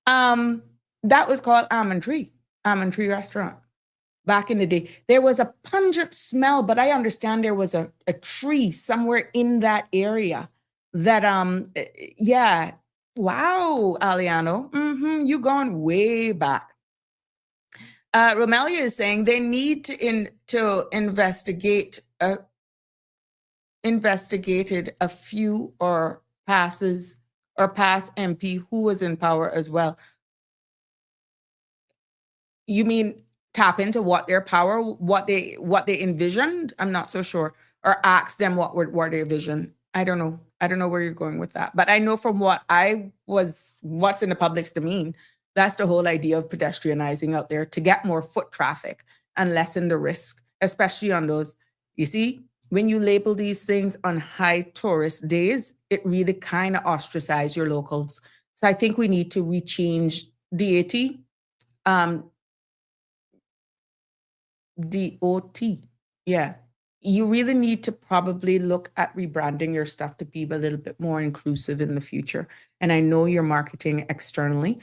That was called Almond Tree Restaurant. Back in the day, there was a pungent smell, but I understand there was a tree somewhere in that area that, Wow, Aliano. You gone way back. Romelia is saying they need to investigated a few or past MP who was in power as well. You mean tap into what their power, what they envisioned? I'm not so sure. Or ask them what were their vision. I don't know. I don't know where you're going with that. But I know from what's in the public's domain, that's the whole idea of pedestrianizing out there to get more foot traffic and lessen the risk, especially on those. You see, when you label these things on high tourist days, it really kind of ostracizes your locals. So I think we need to rechange DAT. DOT. Yeah. You really need to probably look at rebranding your stuff to be a little bit more inclusive in the future. And I know you're marketing externally,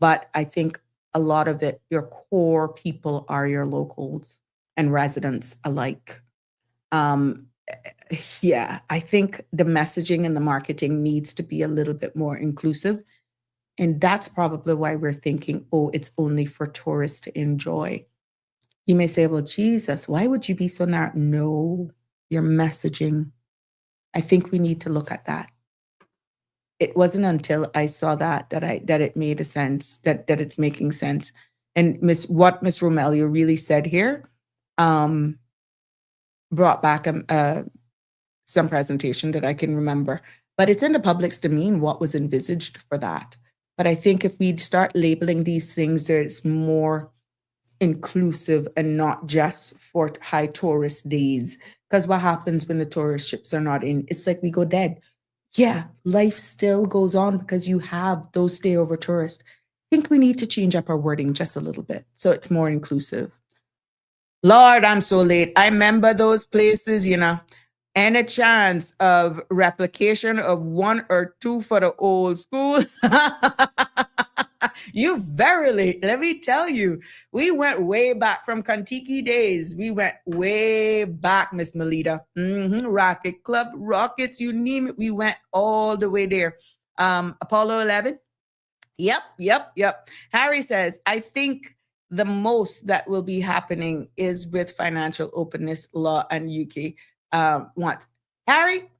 but I think a lot of it, your core people are your locals and residents alike. Yeah, I think the messaging and the marketing needs to be a little bit more inclusive. And that's probably why we're thinking, oh, it's only for tourists to enjoy. You may say, well, Jesus, why would you be so narrow? No, your messaging. I think we need to look at that. It wasn't until I saw that it made a sense, that it's making sense. And Miss Romelia really said here brought back some presentation that I can remember. But it's in the public's domain what was envisaged for that. But I think if we start labeling these things, there's more inclusive and not just for high tourist days. Because what happens when the tourist ships are not in? It's like we go dead. Yeah, life still goes on because you have those stay over tourists. I think we need to change up our wording just a little bit so it's more inclusive. Lord, I'm so late. I remember those places, any chance of replication of one or two for the old school? You very late. Let me tell you, we went way back from Kontiki days. We went way back, Miss Melita. Rocket Club, Rockets, you name it. We went all the way there. Apollo 11. Yep. Harry says, I think the most that will be happening is with financial openness law and UK wants. Harry,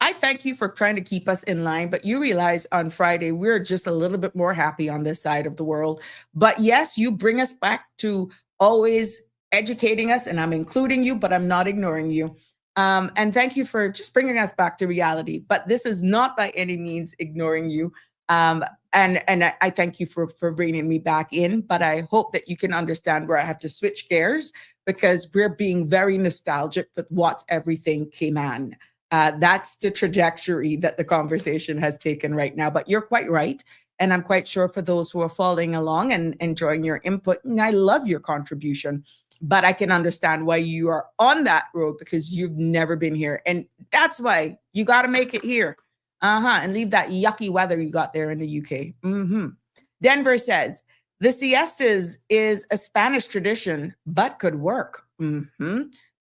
I thank you for trying to keep us in line, but you realize on Friday, we're just a little bit more happy on this side of the world. But yes, you bring us back to always educating us, and I'm including you, but I'm not ignoring you. And thank you for just bringing us back to reality. But this is not by any means ignoring you. And I thank you for bringing me back in, but I hope that you can understand where I have to switch gears because we're being very nostalgic with what everything Cayman. That's the trajectory that the conversation has taken right now. But you're quite right. And I'm quite sure for those who are following along and enjoying your input, and I love your contribution, but I can understand why you are on that road because you've never been here. And that's why you got to make it here. And leave that yucky weather you got there in the UK. Denver says, the siestas is a Spanish tradition, but could work.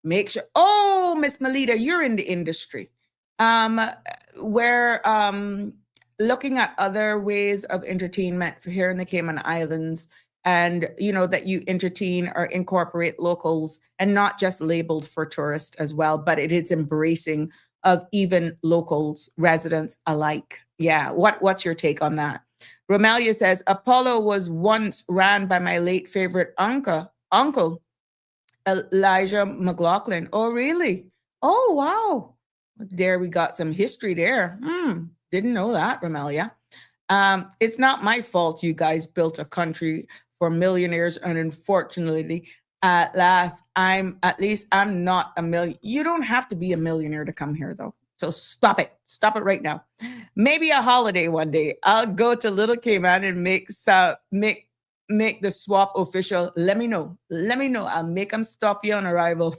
Make sure. Oh, Miss Melita, you're in the industry. We're looking at other ways of entertainment for here in the Cayman Islands, and that you entertain or incorporate locals and not just labeled for tourists as well, but it is embracing of even locals, residents alike. Yeah, what's your take on that? Romelia says, Apollo was once ran by my late favorite uncle, Elijah McLaughlin. Oh, really? Oh, wow. There we got some history there. Didn't know that, Romelia. It's not my fault you guys built a country for millionaires, and unfortunately, at last, I'm not a million. You don't have to be a millionaire to come here, though. So stop it. Stop it right now. Maybe a holiday one day. I'll go to Little Cayman and make the swap official. Let me know. I'll make them stop you on arrival.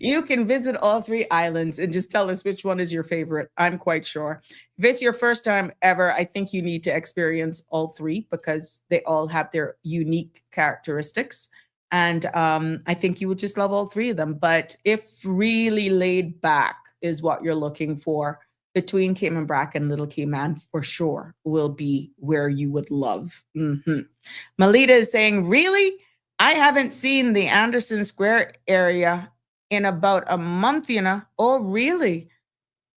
You can visit all three islands and just tell us which one is your favorite. I'm quite sure. If it's your first time ever, I think you need to experience all three because they all have their unique characteristics. And I think you would just love all three of them. But if really laid back is what you're looking for, between Cayman Brac and Little Cayman for sure will be where you would love. Melita is saying, really? I haven't seen the Anderson Square area in about a month, you know. Oh, really?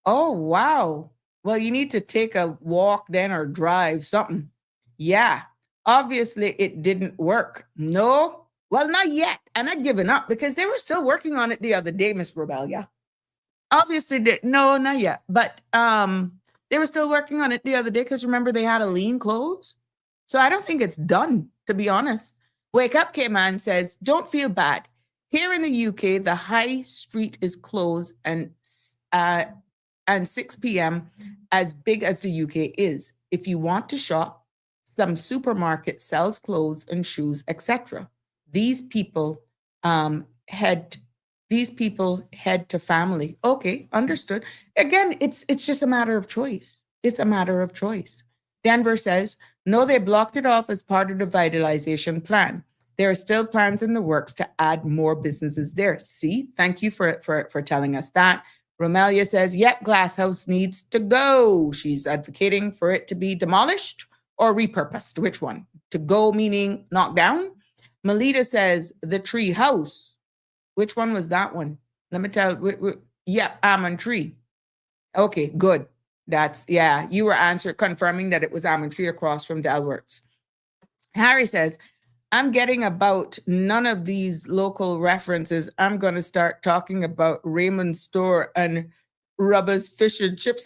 Oh, wow. Well, you need to take a walk then or drive something. Yeah. Obviously, it didn't work. No. Well, not yet. And I've given up because they were still working on it the other day, Miss Robelia. Obviously, no, not yet. But they were still working on it the other day because remember they had a lien close. So I don't think it's done, to be honest. Wake Up Cayman says, don't feel bad. Here in the UK, the high street is closed and 6 p.m. as big as the UK is. If you want to shop, some supermarket sells clothes and shoes, etc. These people head to family. Okay, understood. Again, it's just a matter of choice. It's a matter of choice. Denver says, no, they blocked it off as part of the vitalization plan. There are still plans in the works to add more businesses there. See, thank you for telling us that. Romelia says, yep, Glass House needs to go. She's advocating for it to be demolished or repurposed. Which one? To go meaning knocked down? Melita says, the tree house. Which one was that one? Let me tell you. Yep, almond tree. Okay, good. That's, yeah, you were confirming that it was almond tree across from Delwert's. Harry says, I'm getting about none of these local references. I'm going to start talking about Raymond's store and Rubber's fish and chips.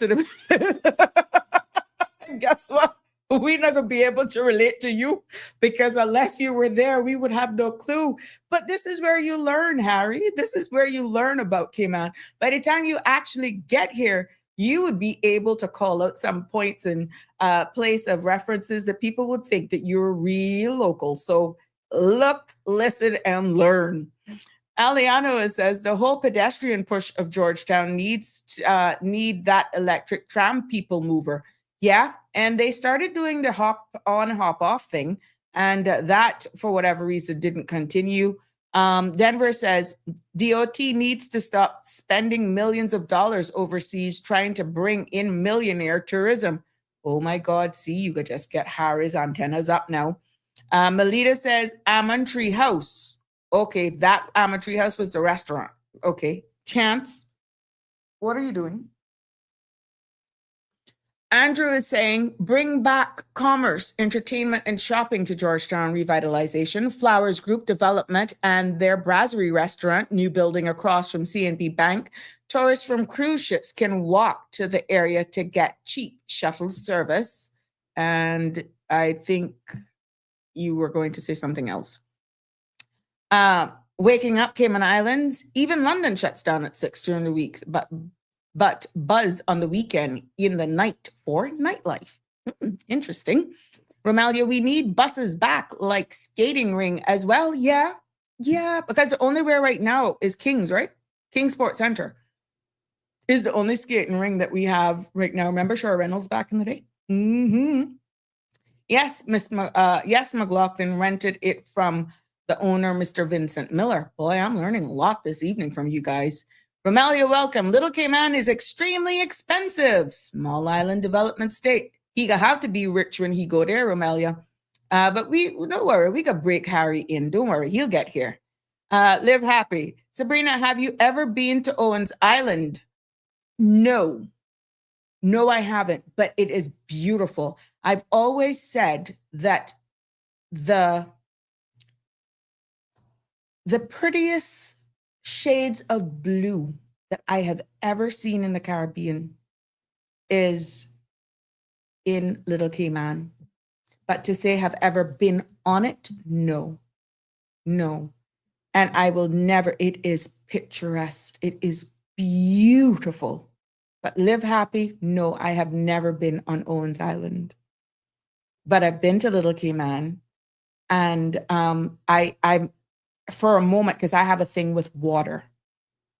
Guess what? We're not going to be able to relate to you because unless you were there, we would have no clue. But this is where you learn, Harry. This is where you learn about Cayman. By the time you actually get here, you would be able to call out some points and place of references that people would think that you're real local. So look, listen, and learn. Aliano says the whole pedestrian push of Georgetown need that electric tram people mover. Yeah, and they started doing the hop on, hop off thing, and that, for whatever reason, didn't continue. Denver says DOT needs to stop spending millions of dollars overseas trying to bring in millionaire tourism. Oh my God, see, you could just get Harry's antennas up now. Melita says Almond Tree House. Okay, that Almond Tree House was the restaurant. Okay, Chance, what are you doing? Andrew is saying, bring back commerce, entertainment, and shopping to Georgetown revitalization. Flowers Group Development and their brasserie restaurant, new building across from CNB Bank. Tourists from cruise ships can walk to the area to get cheap shuttle service. And I think you were going to say something else. Waking Up Cayman Islands. Even London shuts down at 6 during the week, but buzz on the weekend in the night for nightlife. Interesting. Romelia, we need buses back like skating ring as well. Yeah, because the only way right now is King's, right? King Sports Center is the only skating ring that we have right now. Remember Shara Reynolds back in the day? Yes, yes, McLaughlin rented it from the owner, Mr. Vincent Miller. Boy, I'm learning a lot this evening from you guys. Romelia, welcome. Little Cayman is extremely expensive. Small island development state. He gonna have to be rich when he go there, Romelia. But don't worry, we could break Harry in. Don't worry, he'll get here. Live happy. Sabrina, have you ever been to Owens Island? No, I haven't, but it is beautiful. I've always said that the prettiest shades of blue that I have ever seen in the Caribbean is in Little Cayman. But to say have ever been on it, no. And I will never. It is picturesque. It is beautiful. But live happy, no, I have never been on Owens Island. But I've been to Little Cayman. And I'm for a moment, because I have a thing with water.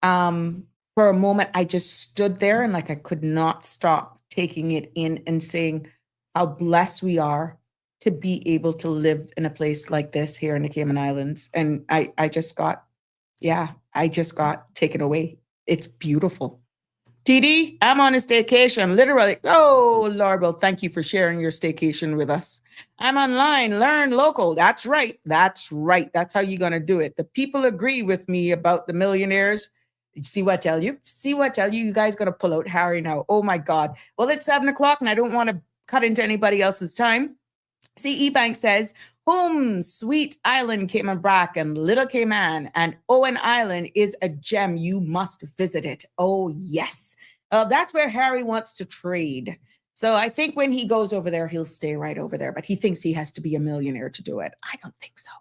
For a moment, I just stood there and like I could not stop taking it in and saying how blessed we are to be able to live in a place like this here in the Cayman Islands. And I just got taken away. It's beautiful. TD, I'm on a staycation, literally. Oh, Lord, well, thank you for sharing your staycation with us. I'm online, learn local. That's right. That's right. That's how you're going to do it. The people agree with me about the millionaires. See what I tell you? See what I tell you? You guys got to pull out Harry now. Oh, my God. Well, it's 7:00 and I don't want to cut into anybody else's time. CE Bank says, home, sweet island, Cayman Brack and Little Cayman and Owen Island is a gem. You must visit it. Oh, yes. That's where Harry wants to trade. So I think when he goes over there, he'll stay right over there. But he thinks he has to be a millionaire to do it. I don't think so.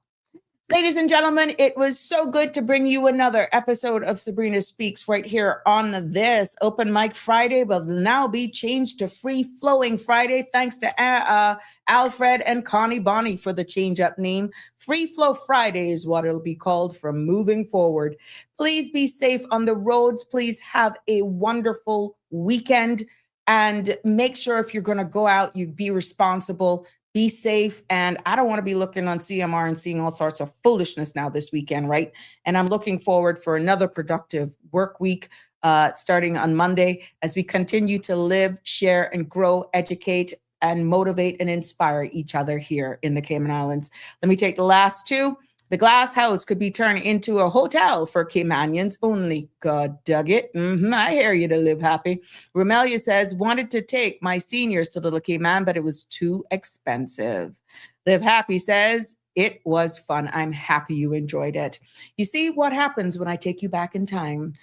Ladies and gentlemen, it was so good to bring you another episode of Sabrina Speaks right here on this Open Mic Friday, will now be changed to Free Flowing Friday. Thanks to Alfred and Connie Bonnie for the change up name. Free Flow Friday is what it'll be called from moving forward. Please be safe on the roads. Please have a wonderful weekend and make sure if you're going to go out, you be responsible. Be safe. And I don't want to be looking on CMR and seeing all sorts of foolishness now this weekend, right? And I'm looking forward for another productive work week starting on Monday as we continue to live, share, and grow, educate, and motivate and inspire each other here in the Cayman Islands. Let me take the last two. The glass house could be turned into a hotel for Caymanians only. God dug it. I hear you to live happy. Romelia says, wanted to take my seniors to Little Cayman, but it was too expensive. Live Happy says, it was fun. I'm happy you enjoyed it. You see what happens when I take you back in time.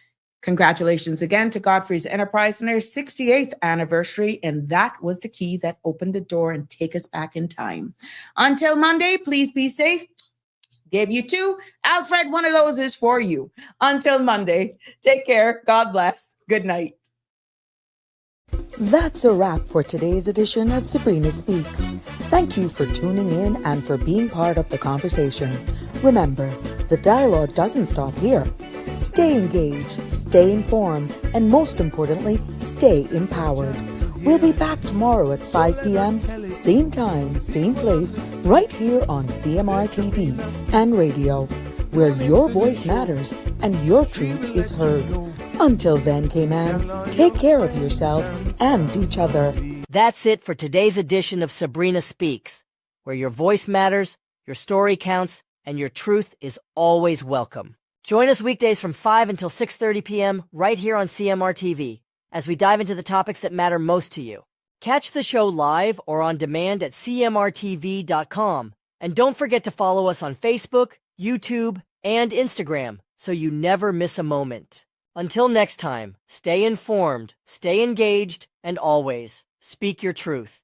Congratulations again to Godfrey's Enterprise and their 68th anniversary. And that was the key that opened the door and take us back in time. Until Monday, please be safe. Gave you two. Alfred, one of those is for you. Until Monday, take care. God bless. Good night. That's a wrap for today's edition of Sabrina Speaks. Thank you for tuning in and for being part of the conversation. Remember, the dialogue doesn't stop here. Stay engaged, stay informed, and most importantly, stay empowered. We'll be back tomorrow at 5 p.m., same time, same place, right here on CMR TV and radio, where your voice matters and your truth is heard. Until then, Cayman, take care of yourself and each other. That's it for today's edition of Sabrina Speaks, where your voice matters, your story counts, and your truth is always welcome. Join us weekdays from 5 until 6:30 p.m. right here on CMR TV as we dive into the topics that matter most to you. Catch the show live or on demand at cmrtv.com. And don't forget to follow us on Facebook, YouTube, and Instagram so you never miss a moment. Until next time, stay informed, stay engaged, and always speak your truth.